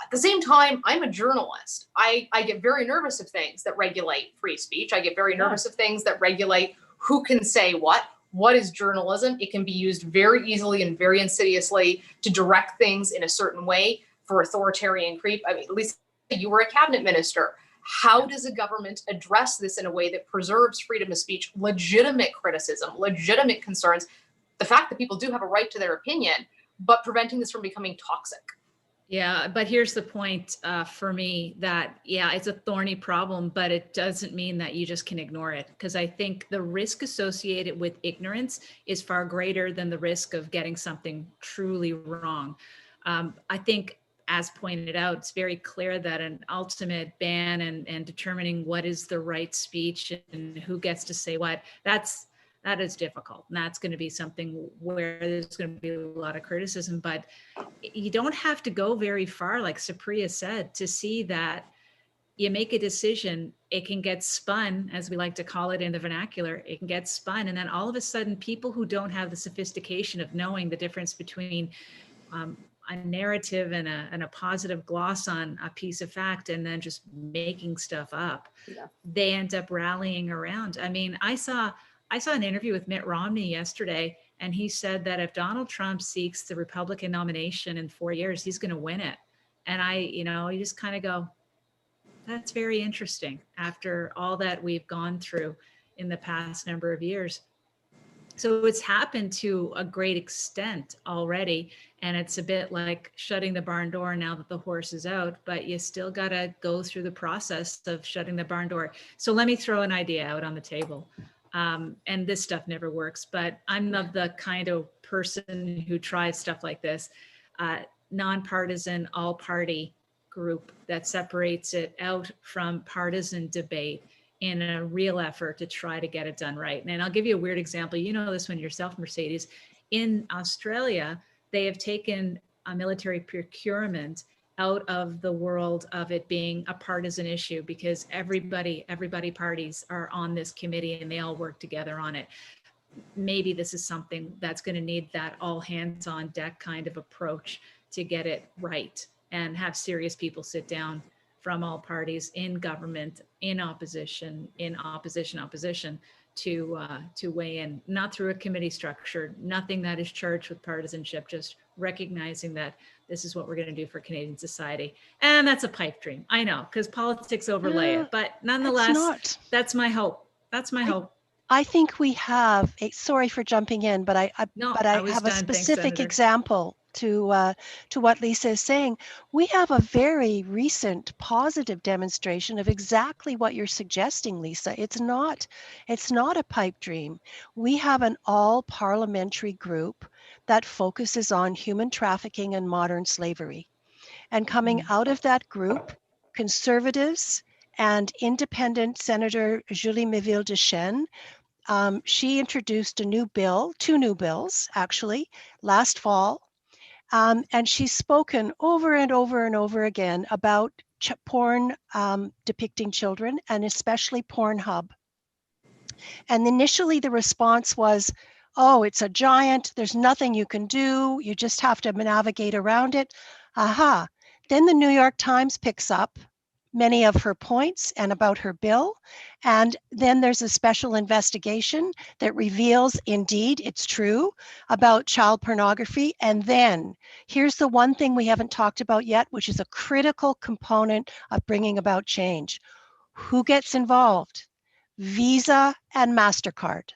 At the same time, I'm a journalist. I get very nervous of things that regulate free speech. I get very nervous of things that regulate who can say what. What is journalism? It can be used very easily and very insidiously to direct things in a certain way for authoritarian creep. I mean, at least you were a cabinet minister. How does a government address this in a way that preserves freedom of speech, legitimate criticism, legitimate concerns, the fact that people do have a right to their opinion, but preventing this from becoming toxic? Yeah, but here's the point for me that, yeah, it's a thorny problem, but it doesn't mean that you just can ignore it. Because I think the risk associated with ignorance is far greater than the risk of getting something truly wrong. I think, as pointed out, it's very clear that an ultimate ban and determining what is the right speech and who gets to say what, that is difficult. And that's going to be something where there's going to be a lot of criticism, but you don't have to go very far, like Supriya said, to see that you make a decision, it can get spun, as we like to call it in the vernacular, it can get spun. And then all of a sudden, people who don't have the sophistication of knowing the difference between a narrative and a positive gloss on a piece of fact and then just making stuff up, they end up rallying around. I mean, I saw an interview with Mitt Romney yesterday, and he said that if Donald Trump seeks the Republican nomination in 4 years, he's going to win it. And you just kind of go, that's very interesting after all that we've gone through in the past number of years. So it's happened to a great extent already. And it's a bit like shutting the barn door now that the horse is out, but you still got to go through the process of shutting the barn door. So let me throw an idea out on the table. And this stuff never works, but I'm of the kind of person who tries stuff like this, nonpartisan, all party group that separates it out from partisan debate in a real effort to try to get it done right. And I'll give you a weird example. You know this one yourself, Mercedes. In Australia, they have taken a military procurement out of the world of it being a partisan issue because everybody parties are on this committee and they all work together on it. Maybe this is something that's going to need that all hands on deck kind of approach to get it right and have serious people sit down from all parties in government, in opposition to weigh in, not through a committee structure, nothing that is charged with partisanship, just recognizing that this is what we're going to do for Canadian society. And that's a pipe dream, I know, because politics overlay it, but nonetheless, that's my hope. That's my hope. I think we have sorry for jumping in, but I have a specific example to what Lisa is saying. We have a very recent positive demonstration of exactly what you're suggesting, Lisa. It's not a pipe dream. We have an all parliamentary group that focuses on human trafficking and modern slavery. And coming out of that group, conservatives and independent Senator Julie Miviel de Chen, she introduced two new bills actually, last fall. And she's spoken over and over and over again about porn depicting children, and especially Pornhub. And initially the response was, oh, it's a giant, there's nothing you can do, you just have to navigate around it. Aha. Then the New York Times picks up many of her points and about her bill. And then there's a special investigation that reveals, indeed, it's true about child pornography. And then here's the one thing we haven't talked about yet, which is a critical component of bringing about change. Who gets involved? Visa and MasterCard.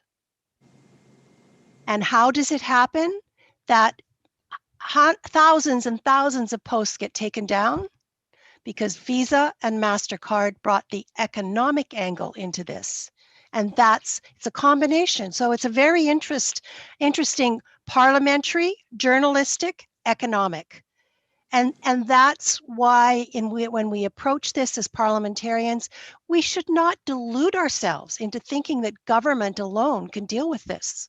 And how does it happen? That thousands and thousands of posts get taken down because Visa and MasterCard brought the economic angle into this. And it's a combination. So it's a very interesting parliamentary, journalistic, economic. And that's why when we approach this as parliamentarians, we should not delude ourselves into thinking that government alone can deal with this.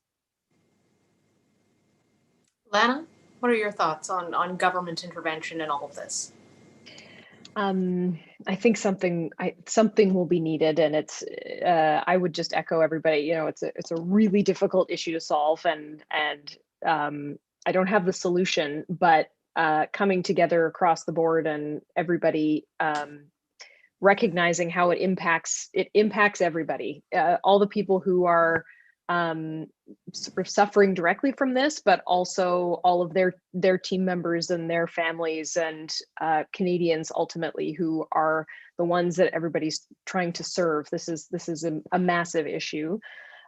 Lana, what are your thoughts on government intervention in all of this? I think something will be needed, and it's. I would just echo everybody. You know, it's a really difficult issue to solve, and I don't have the solution, but coming together across the board and everybody recognizing how it impacts everybody, all the people who are sort of suffering directly from this, but also all of their team members and their families and Canadians ultimately who are the ones that everybody's trying to serve. This is a massive issue.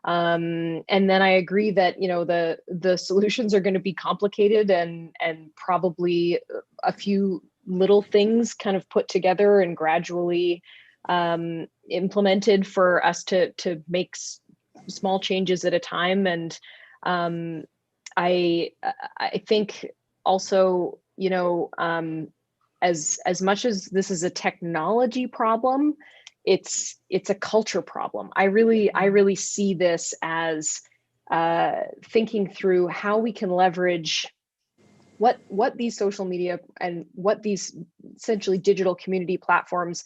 And then I agree that, you know, the solutions are going to be complicated and probably a few little things kind of put together and gradually implemented for us to make small changes at a time. And I think also, you know, as much as this is a technology problem, it's a culture problem. I really see this as thinking through how we can leverage what these social media and what these essentially digital community platforms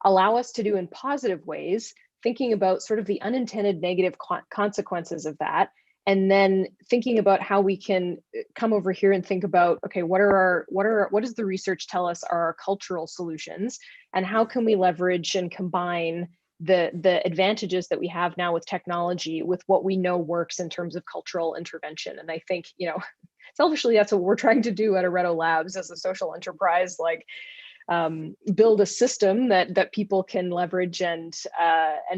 allow us to do in positive ways, thinking about sort of the unintended negative consequences of that, and then thinking about how we can come over here and think about, okay, what does the research tell us are our cultural solutions, and how can we leverage and combine the advantages that we have now with technology with what we know works in terms of cultural intervention. And I think, you know, selfishly, that's what we're trying to do at Areto Labs as a social enterprise, like build a system that people can leverage and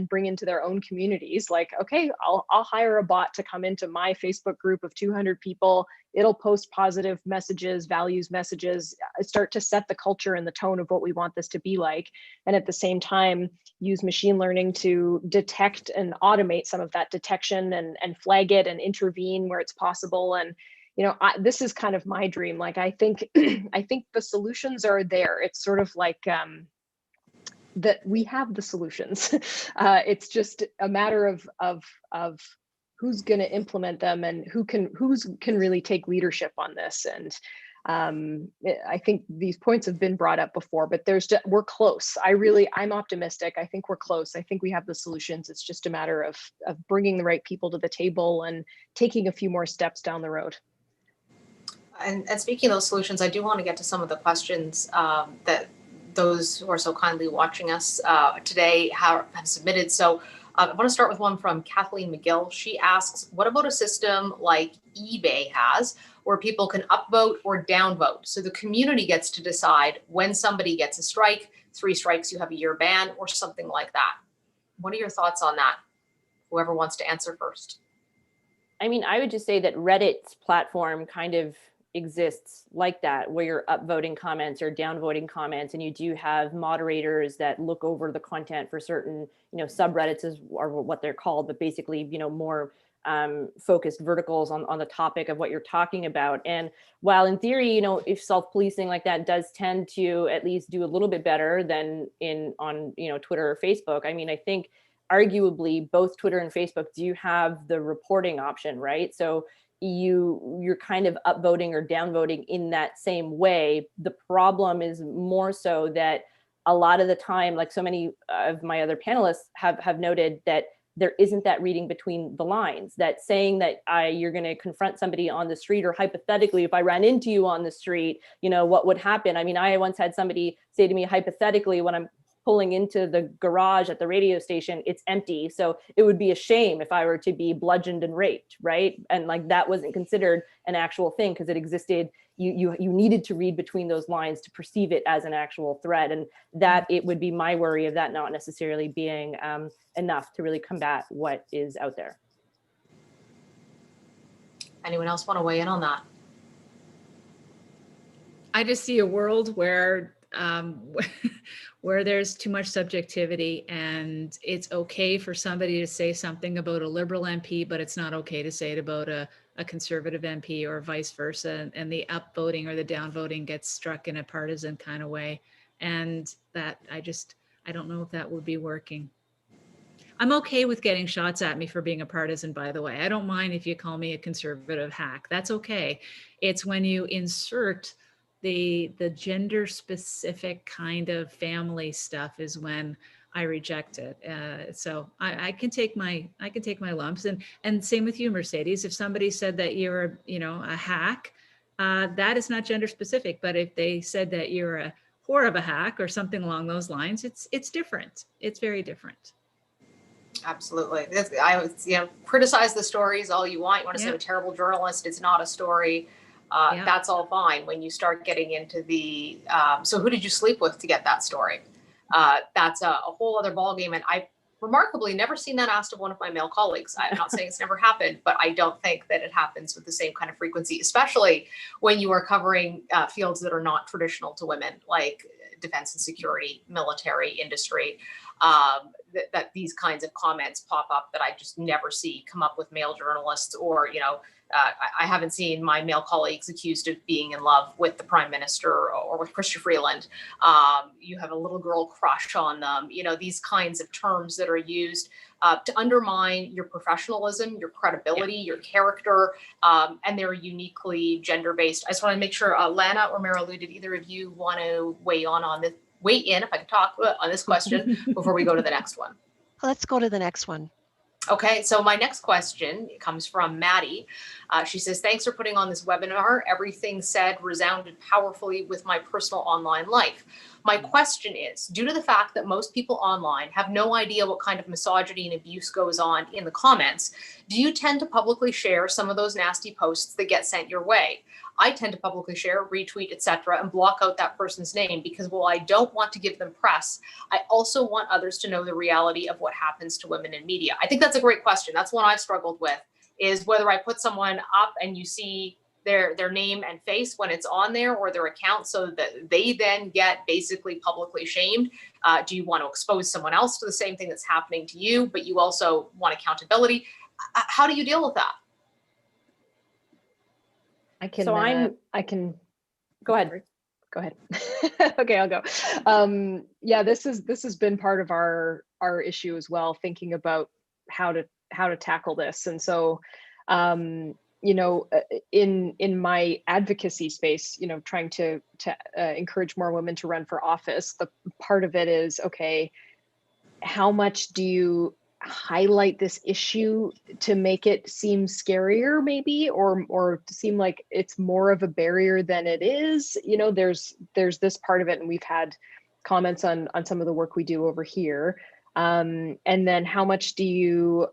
bring into their own communities. Like, okay, I'll hire a bot to come into my Facebook group of 200 people. It'll post positive messages, values messages, start to set the culture and the tone of what we want this to be like. And at the same time, use machine learning to detect and automate some of that detection and flag it and intervene where it's possible. And you know, this is kind of my dream. Like, I think the solutions are there. It's sort of like that we have the solutions. It's just a matter of who's going to implement them and who can really take leadership on this. And I think these points have been brought up before, but we're close. I'm optimistic. I think we're close. I think we have the solutions. It's just a matter of bringing the right people to the table and taking a few more steps down the road. And speaking of those solutions, I do want to get to some of the questions that those who are so kindly watching us today have submitted. So I want to start with one from Kathleen McGill. She asks, what about a system like eBay has where people can upvote or downvote? So the community gets to decide when somebody gets a strike, 3 strikes, you have a year ban, or something like that. What are your thoughts on that? Whoever wants to answer first. I mean, I would just say that Reddit's platform kind of exists like that, where you're upvoting comments or downvoting comments, and you do have moderators that look over the content for certain, you know, subreddits are what they're called, but basically, you know, more focused verticals on the topic of what you're talking about. And while in theory, you know, if self-policing like that does tend to at least do a little bit better than on, you know, Twitter or Facebook, I mean, I think arguably both Twitter and Facebook do have the reporting option, right? So you're kind of upvoting or downvoting in that same way. The problem is more so that a lot of the time, like so many of my other panelists have noted, that there isn't that reading between the lines, that saying that you're going to confront somebody on the street, or hypothetically, if I ran into you on the street, you know, what would happen? I mean, I once had somebody say to me, hypothetically, when I'm pulling into the garage at the radio station, it's empty. So it would be a shame if I were to be bludgeoned and raped, right? And like that wasn't considered an actual thing because it existed. You needed to read between those lines to perceive it as an actual threat. And that it would be my worry of that not necessarily being enough to really combat what is out there. Anyone else want to weigh in on that? I just see a world where where there's too much subjectivity, and it's okay for somebody to say something about a Liberal MP, but it's not okay to say it about a Conservative MP, or vice versa. And the upvoting or the downvoting gets struck in a partisan kind of way. And that I don't know if that would be working. I'm okay with getting shots at me for being a partisan, by the way. I don't mind if you call me a conservative hack. That's okay. It's when you insert the gender specific kind of family stuff is when I reject it. So I can take my lumps, and same with you, Mercedes. If somebody said that you're, you know, a hack, that is not gender specific. But if they said that you're a whore of a hack or something along those lines, it's different. It's very different. Absolutely. I would, criticize the stories all you want. You want to say I'm a terrible journalist. It's not a story. That's all fine. When you start getting into the, so who did you sleep with to get that story? That's a whole other ballgame. And I've remarkably never seen that asked of one of my male colleagues. I'm not saying it's never happened, but I don't think that it happens with the same kind of frequency, especially when you are covering fields that are not traditional to women, like defense and security, military, industry. That these kinds of comments pop up that I just never see come up with male journalists, or, I haven't seen my male colleagues accused of being in love with the prime minister or with Chrystia Freeland. You have a little girl crush on them, these kinds of terms that are used to undermine your professionalism, your credibility, your character, and they're uniquely gender-based. I just want to make sure, Lana or Marilou, did either of you want to weigh in, if I can talk, on this question before we go to the next one? Let's go to the next one. Okay, so my next question comes from Maddie. She says, thanks for putting on this webinar. Everything said resounded powerfully with my personal online life. My question is, due to the fact that most people online have no idea what kind of misogyny and abuse goes on in the comments, do you tend to publicly share some of those nasty posts that get sent your way? I tend to publicly share, retweet, etc., and block out that person's name because while I don't want to give them press, I also want others to know the reality of what happens to women in media. I think that's a great question. That's one I've struggled with, is whether I put someone up and you see their name and face when it's on there, or their account, so that they then get basically publicly shamed. Do you want to expose someone else to the same thing that's happening to you, but you also want accountability? How do you deal with that? I can. So I can. Go ahead. Go ahead. Okay, I'll go. Yeah, this has been part of our issue as well, thinking about how to tackle this. And so, in my advocacy space, trying to encourage more women to run for office, the part of it is, okay, how much do you highlight this issue to make it seem scarier, maybe, or to seem like it's more of a barrier than it is? There's this part of it, and we've had comments on some of the work we do over here. And then how much do you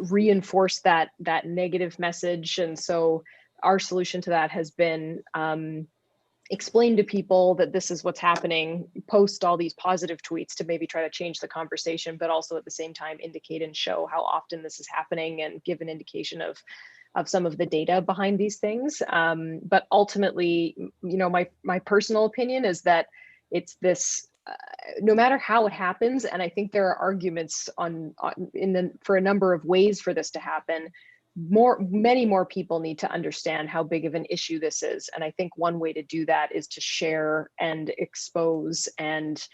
reinforce that negative message? And so our solution to that has been explain to people that this is what's happening, post all these positive tweets to maybe try to change the conversation, but also at the same time indicate and show how often this is happening and give an indication of some of the data behind these things. But ultimately, my personal opinion is that it's this, no matter how it happens, and I think there are arguments for a number of ways for this to happen, many more people need to understand how big of an issue this is. And I think one way to do that is to share and expose and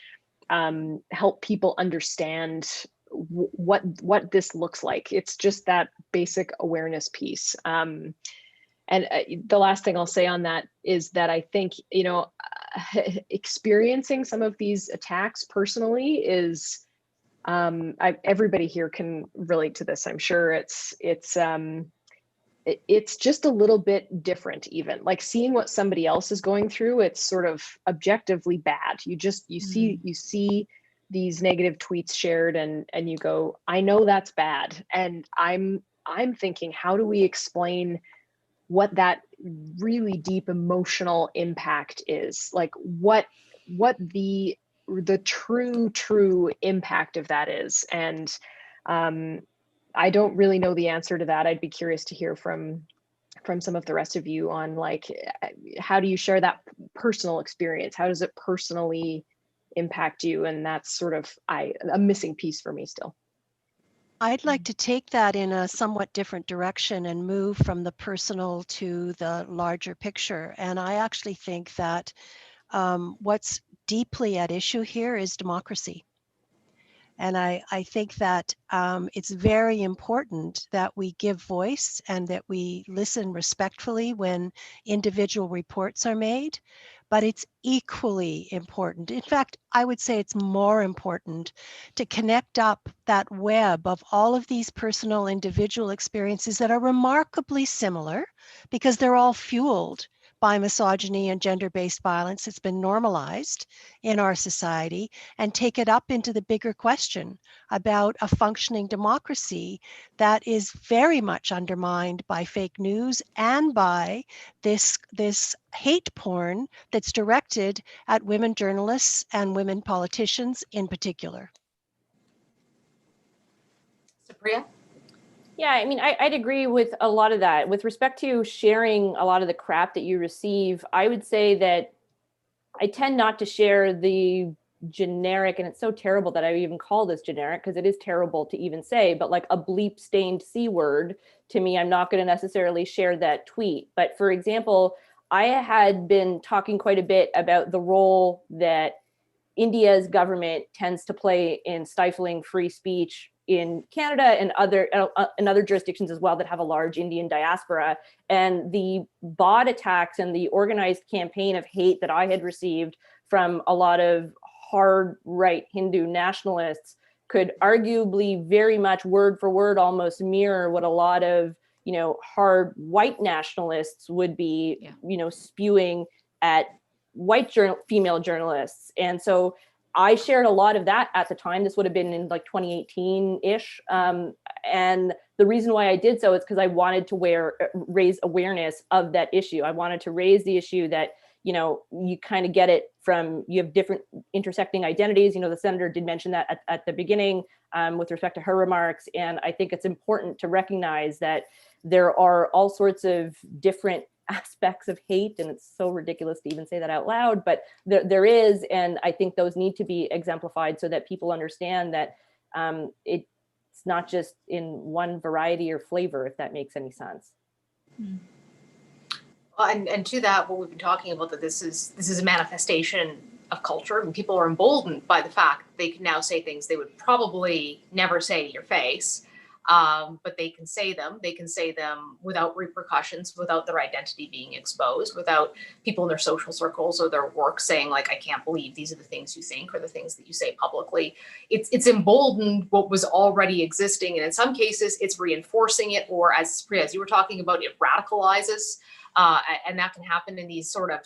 help people understand what this looks like. It's just that basic awareness piece. And the last thing I'll say on that is that I think, experiencing some of these attacks personally is, everybody here can relate to this. I'm sure it's just a little bit different, even like seeing what somebody else is going through. It's sort of objectively bad. You see these negative tweets shared and you go, I know that's bad. And I'm thinking, how do we explain what that really deep emotional impact is? Like what the true impact of that is. And I don't really know the answer to that. I'd be curious to hear from some of the rest of you on, like, how do you share that personal experience? How does it personally impact you? And that's sort of a missing piece for me still. I'd like to take that in a somewhat different direction and move from the personal to the larger picture. And I actually think that what's deeply at issue here is democracy. And I think that it's very important that we give voice and that we listen respectfully when individual reports are made. but it's equally important. In fact, I would say it's more important to connect up that web of all of these personal individual experiences that are remarkably similar because they're all fueled by misogyny and gender-based violence. It's been normalized in our society, and take it up into the bigger question about a functioning democracy that is very much undermined by fake news and by this hate porn that's directed at women journalists and women politicians in particular. Supriya? Yeah, I mean, I'd agree with a lot of that. With respect to sharing a lot of the crap that you receive, I would say that I tend not to share the generic, and it's so terrible that I even call this generic because it is terrible to even say, but like a bleep stained C word, to me, I'm not going to necessarily share that tweet. But for example, I had been talking quite a bit about the role that India's government tends to play in stifling free speech in Canada and other jurisdictions as well that have a large Indian diaspora. And the bot attacks and the organized campaign of hate that I had received from a lot of hard right Hindu nationalists could arguably very much word for word almost mirror what a lot of, you know, hard white nationalists would be, you know, spewing at white female journalists. And so I shared a lot of that at the time. This would have been in like 2018-ish. And the reason why I did so is because I wanted to raise awareness of that issue. I wanted to raise the issue that, you know, you kind of get it from, you have different intersecting identities. You know, the senator did mention that at the beginning with respect to her remarks. And I think it's important to recognize that there are all sorts of different aspects of hate, and it's so ridiculous to even say that out loud, but there is, and I think those need to be exemplified so that people understand that it's not just in one variety or flavor, if that makes any sense. And to that, what we've been talking about, that this is a manifestation of culture, and people are emboldened by the fact that they can now say things they would probably never say to your face. But they can say them. They can say them without repercussions, without their identity being exposed, without people in their social circles or their work saying, like, I can't believe these are the things you think or the things that you say publicly. It's emboldened what was already existing. And in some cases, it's reinforcing it, or as you were talking about, it radicalizes. And that can happen in these sort of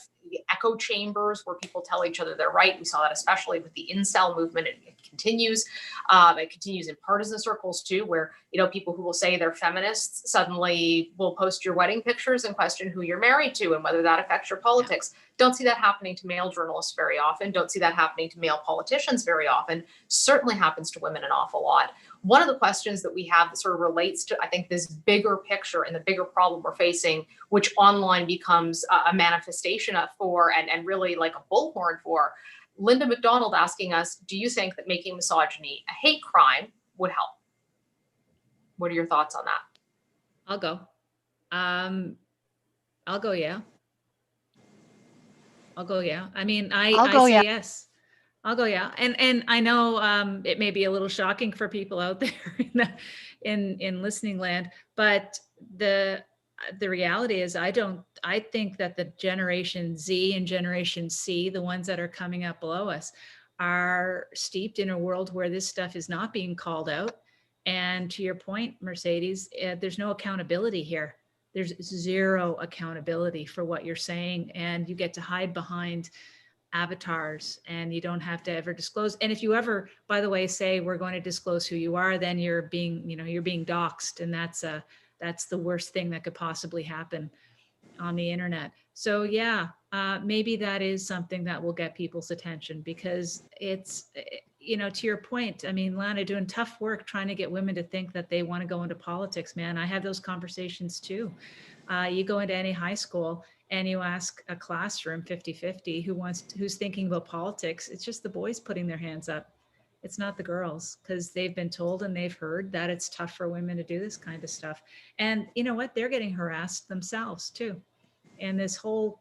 echo chambers where people tell each other they're right. We saw that especially with the incel movement. It continues. It continues in partisan circles too, where, you know, people who will say they're feminists suddenly will post your wedding pictures and question who you're married to and whether that affects your politics. Don't see that happening to male journalists very often. Don't see that happening to male politicians very often. Certainly happens to women an awful lot. One of the questions that we have that sort of relates to, I think, this bigger picture and the bigger problem we're facing, which online becomes a manifestation of for and really like a bullhorn for, Linda McDonald asking us, do you think that making misogyny a hate crime would help? What are your thoughts on that? I'll go. I'll go, yeah. I'll go, yeah. I mean, I say yes. I'll go, yeah. And I know it may be a little shocking for people out there in listening land, but the reality is I think that the Generation Z and Generation C, the ones that are coming up below us, are steeped in a world where this stuff is not being called out. And to your point, Mercedes, there's no accountability here. There's zero accountability for what you're saying, and you get to hide behind avatars, and you don't have to ever disclose. And if you ever, by the way, say we're going to disclose who you are, then you're being doxxed, and that's the worst thing that could possibly happen on the internet. So yeah, maybe that is something that will get people's attention, because it's, you know, to your point, I mean, Lana, doing tough work trying to get women to think that they want to go into politics, man. I have those conversations too. You go into any high school and you ask a classroom 50-50 who's thinking about politics, it's just the boys putting their hands up. It's not the girls, because they've been told and they've heard that it's tough for women to do this kind of stuff. And you know what? They're getting harassed themselves too. And this whole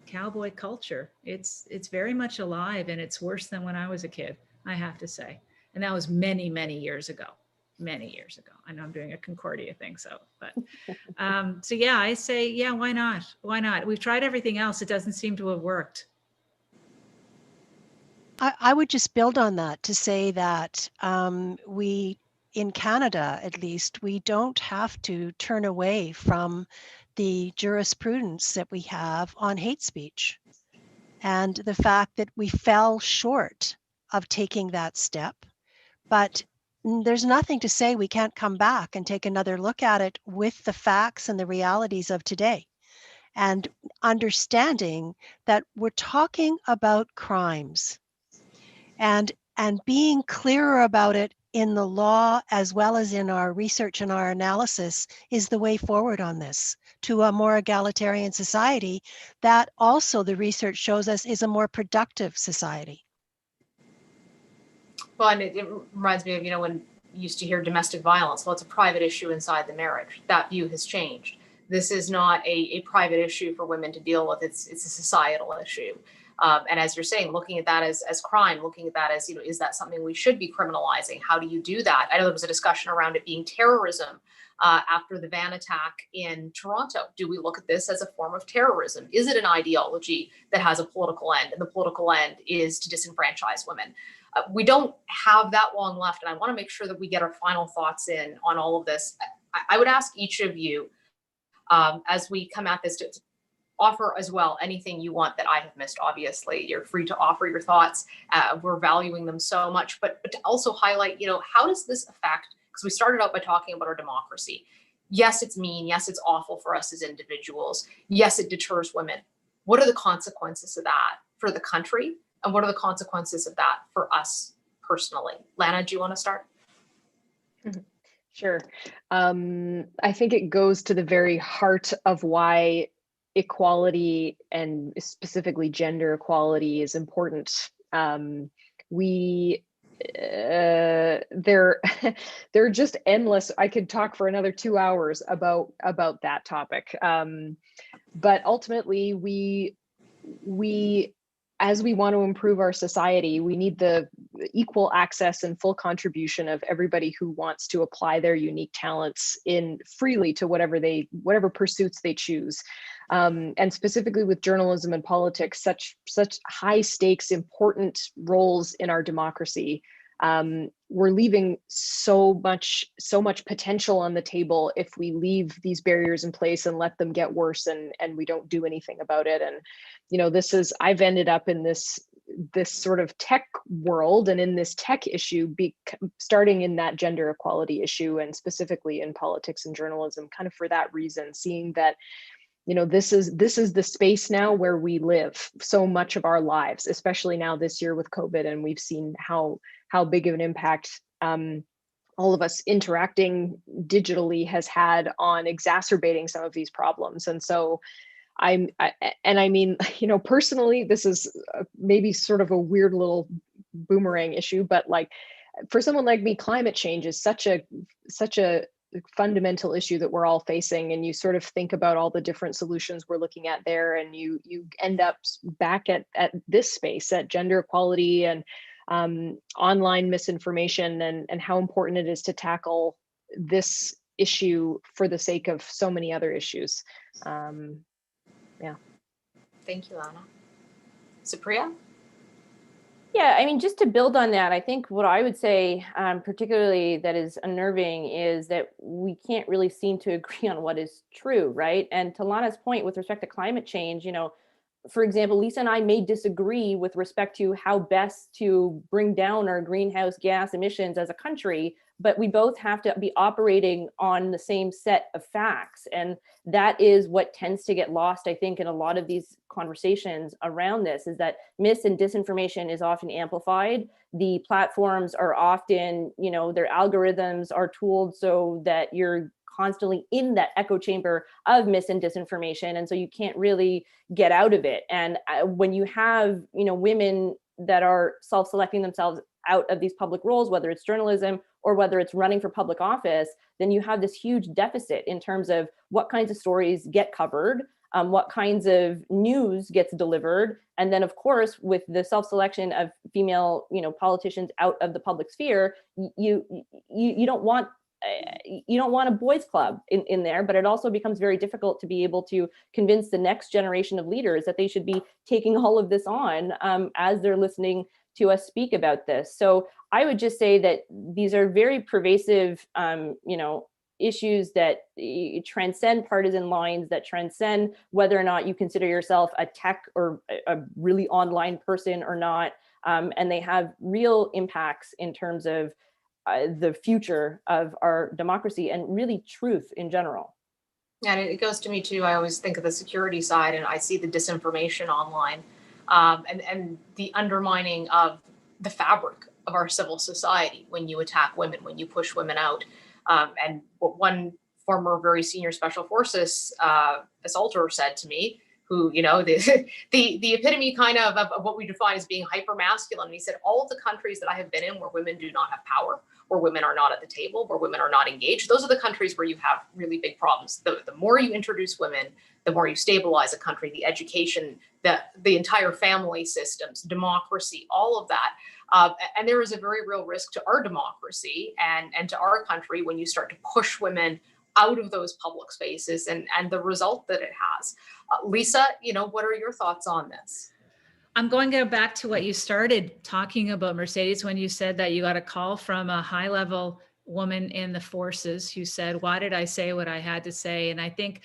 cowboy culture, it's very much alive, and it's worse than when I was a kid, I have to say. And that was many, many years ago. Many years ago. I know I'm doing a Concordia thing, but so yeah, I say, yeah, why not? Why not? We've tried everything else. It doesn't seem to have worked. I would just build on that to say that we, in Canada at least, we don't have to turn away from the jurisprudence that we have on hate speech, and the fact that we fell short of taking that step. But there's nothing to say we can't come back and take another look at it with the facts and the realities of today, and understanding that we're talking about crimes, and being clearer about it in the law as well as in our research and our analysis is the way forward on this, to a more egalitarian society that also the research shows us is a more productive society. Well, and it reminds me of, you know, when you used to hear domestic violence, well, it's a private issue inside the marriage. That view has changed. This is not a private issue for women to deal with. It's a societal issue. And as you're saying, looking at that as crime, looking at that as, you know, is that something we should be criminalizing? How do you do that? I know there was a discussion around it being terrorism after the van attack in Toronto. Do we look at this as a form of terrorism? Is it an ideology that has a political end, and the political end is to disenfranchise women? We don't have that long left, and I want to make sure that we get our final thoughts in on all of this. I would ask each of you, as we come at this, to offer as well anything you want that I have missed. Obviously, you're free to offer your thoughts. We're valuing them so much, but to also highlight, you know, how does this affect, because we started out by talking about our democracy. Yes, it's mean. Yes, it's awful for us as individuals. Yes, it deters women. What are the consequences of that for the country? And what are the consequences of that for us personally? Lana, do you want to start? Sure. I think it goes to the very heart of why equality, and specifically gender equality, is important. There are just endless. I could talk for another 2 hours about that topic. But ultimately, we as we want to improve our society, we need the equal access and full contribution of everybody who wants to apply their unique talents in freely to whatever pursuits they choose. And specifically with journalism and politics, such high stakes, important roles in our democracy. We're leaving so much potential on the table if we leave these barriers in place and let them get worse, and we don't do anything about it. And, you know, I've ended up in this sort of tech world and in this tech issue, starting in that gender equality issue, and specifically in politics and journalism, kind of for that reason, seeing that, you know, this is the space now where we live so much of our lives, especially now this year with COVID, and we've seen how big of an impact all of us interacting digitally has had on exacerbating some of these problems. And so I mean, you know, personally, this is maybe sort of a weird little boomerang issue, but like, for someone like me, climate change is such a fundamental issue that we're all facing, and you sort of think about all the different solutions we're looking at there, and you end up back at this space, at gender equality and online misinformation, and how important it is to tackle this issue for the sake of so many other issues. Yeah. Thank you, Lana. Supriya? Yeah, I mean, just to build on that, I think what I would say, particularly that is unnerving, is that we can't really seem to agree on what is true, right? And to Lana's point with respect to climate change, you know, for example, Lisa and I may disagree with respect to how best to bring down our greenhouse gas emissions as a country, but we both have to be operating on the same set of facts. And that is what tends to get lost, I think, in a lot of these conversations around this, is that mis and disinformation is often amplified. The platforms are often, you know, their algorithms are tooled so that you're constantly in that echo chamber of mis and disinformation. And so you can't really get out of it. And when you have, you know, women that are self-selecting themselves out of these public roles, whether it's journalism or whether it's running for public office, then you have this huge deficit in terms of what kinds of stories get covered, what kinds of news gets delivered. And then, of course, with the self-selection of female, you know, politicians out of the public sphere, you don't want a boys club in there, but it also becomes very difficult to be able to convince the next generation of leaders that they should be taking all of this on as they're listening to us speak about this. So I would just say that these are very pervasive, issues that transcend partisan lines, that transcend whether or not you consider yourself a tech or a really online person or not. And they have real impacts in terms of the future of our democracy and really truth in general. And it goes to me too. I always think of the security side, and I see the disinformation online, and the undermining of the fabric of our civil society when you attack women, when you push women out. And what one former very senior special forces assaulter said to me, who, the epitome kind of what we define as being hyper masculine. He said, all of the countries that I have been in where women do not have power, where women are not at the table, where women are not engaged, those are the countries where you have really big problems. The more you introduce women, the more you stabilize a country, the education, the entire family systems, democracy, all of that. And there is a very real risk to our democracy and to our country when you start to push women out of those public spaces and the result that it has. Lisa, what are your thoughts on this? I'm going to go back to what you started talking about, Mercedes, when you said that you got a call from a high-level woman in the forces who said, why did I say what I had to say? And I think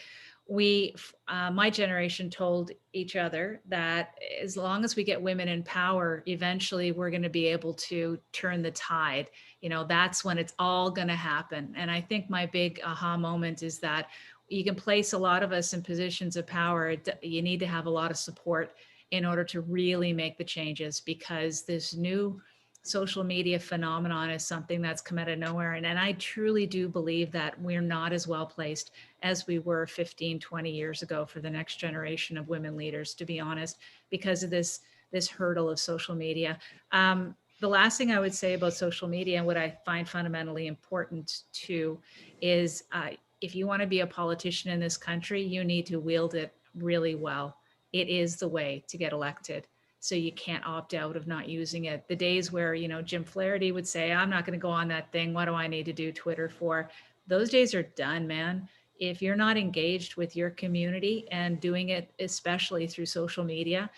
my generation told each other that as long as we get women in power, eventually we're going to be able to turn the tide. That's when it's all going to happen. And I think my big aha moment is that you can place a lot of us in positions of power. You need to have a lot of support in order to really make the changes, because this new social media phenomenon is something that's come out of nowhere. And I truly do believe that we're not as well placed as we were 15, 20 years ago for the next generation of women leaders, to be honest, because of this hurdle of social media. The last thing I would say about social media, and what I find fundamentally important too, is if you want to be a politician in this country, you need to wield it really well. It is the way to get elected. So you can't opt out of not using it. The days where, Jim Flaherty would say, I'm not going to go on that thing. What do I need to do Twitter for? Those days are done, man. If you're not engaged with your community and doing it, especially through social media,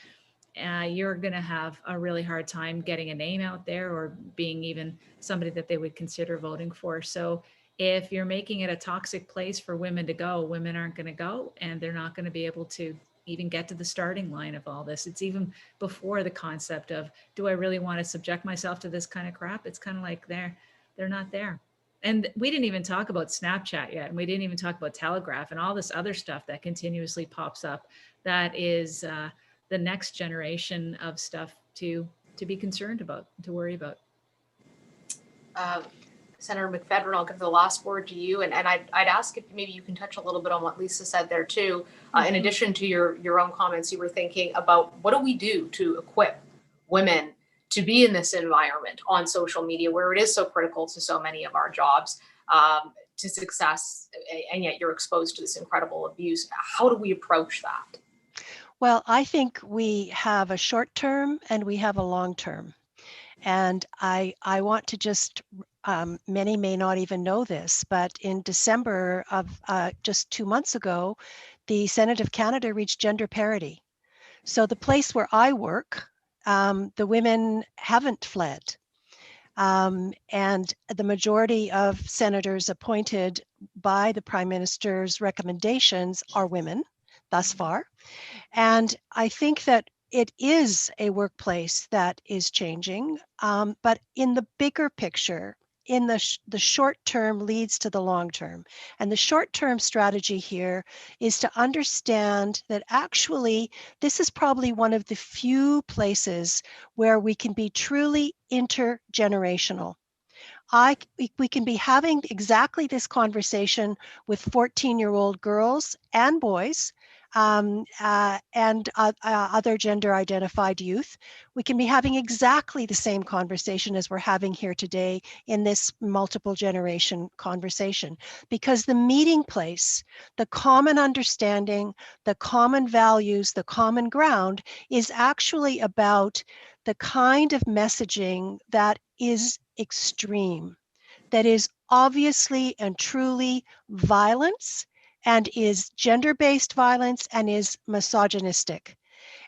you're going to have a really hard time getting a name out there or being even somebody that they would consider voting for. So if you're making it a toxic place for women to go, women aren't going to go, and they're not going to be able to even get to the starting line of all this. It's even before the concept of, do I really want to subject myself to this kind of crap? It's kind of like they're not there. And we didn't even talk about Snapchat yet. And we didn't even talk about Telegraph and all this other stuff that continuously pops up. That is the next generation of stuff to be concerned about, to worry about. Senator McPhedran, I'll give the last word to you. And I'd ask if maybe you can touch a little bit on what Lisa said there too. In addition to your own comments, you were thinking about what do we do to equip women to be in this environment on social media where it is so critical to so many of our jobs, to success, and yet you're exposed to this incredible abuse. How do we approach that? Well, I think we have a short term and we have a long term. And I want to just, many may not even know this, but in December of just 2 months ago, the Senate of Canada reached gender parity. So the place where I work, the women haven't fled. And the majority of senators appointed by the Prime Minister's recommendations are women thus far. And I think that it is a workplace that is changing, but in the bigger picture, in the short term leads to the long term. And the short term strategy here is to understand that actually this is probably one of the few places where we can be truly intergenerational. We can be having exactly this conversation with 14-year-old girls and boys, and other gender identified youth. We can be having exactly the same conversation as we're having here today in this multiple generation conversation, because the meeting place, the common understanding, the common values, the common ground is actually about the kind of messaging that is extreme, that is obviously and truly violence, and is gender-based violence, and is misogynistic.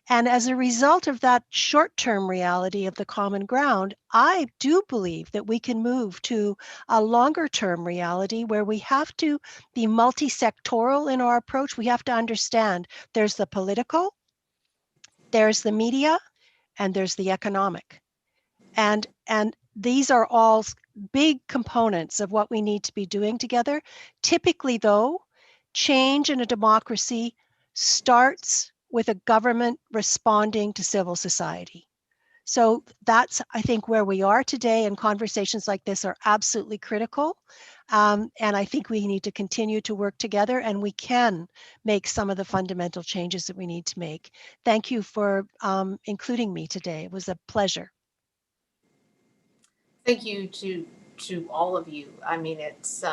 And as a result of that short-term reality of the common ground, I do believe that we can move to a longer-term reality where we have to be multi-sectoral in our approach. We have to understand there's the political, there's the media, and there's the economic. And these are all big components of what we need to be doing together. Typically, though, change in a democracy starts with a government responding to civil society. So that's, I think, where we are today, and conversations like this are absolutely critical. And I think we need to continue to work together, and we can make some of the fundamental changes that we need to make. Thank you for including me today. It was a pleasure. Thank you to all of you. I mean, it's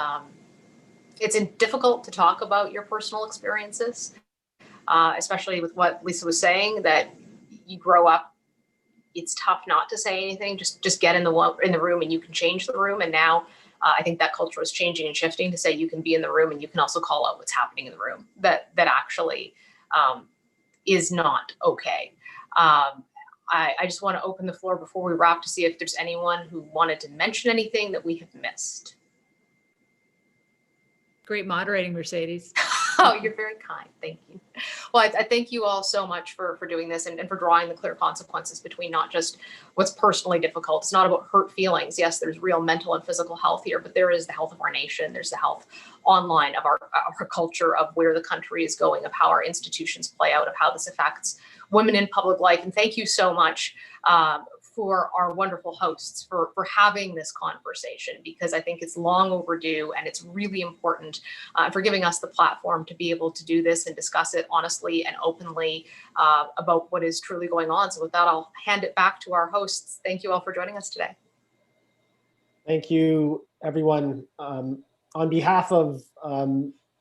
difficult to talk about your personal experiences, especially with what Lisa was saying, that you grow up. It's tough not to say anything. Just get in the room and you can change the room. And now I think that culture is changing and shifting to say you can be in the room and you can also call out what's happening in the room that actually is not okay. I just want to open the floor before we wrap to see if there's anyone who wanted to mention anything that we have missed. Great moderating, Mercedes. Oh, you're very kind. Thank you. Well, I thank you all so much for doing this and for drawing the clear consequences between not just what's personally difficult. It's not about hurt feelings. Yes, there's real mental and physical health here, but there is the health of our nation. There's the health online of our culture, of where the country is going, of how our institutions play out, of how this affects women in public life. And thank you so much for our wonderful hosts for having this conversation, because I think it's long overdue and it's really important, for giving us the platform to be able to do this and discuss it honestly and openly about what is truly going on. So with that, I'll hand it back to our hosts. Thank you all for joining us today. Thank you, everyone. On behalf of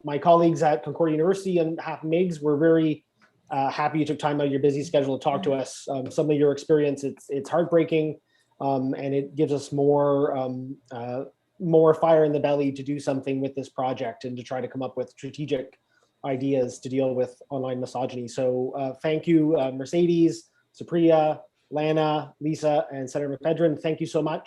my colleagues at Concordia University and behalf of Migs, we're very happy you took time out of your busy schedule to talk to us. Some of your experience, it's heartbreaking, and it gives us more fire in the belly to do something with this project and to try to come up with strategic ideas to deal with online misogyny. So thank you, Mercedes, Supriya, Lana, Lisa, and Senator McPhedran. Thank you so much.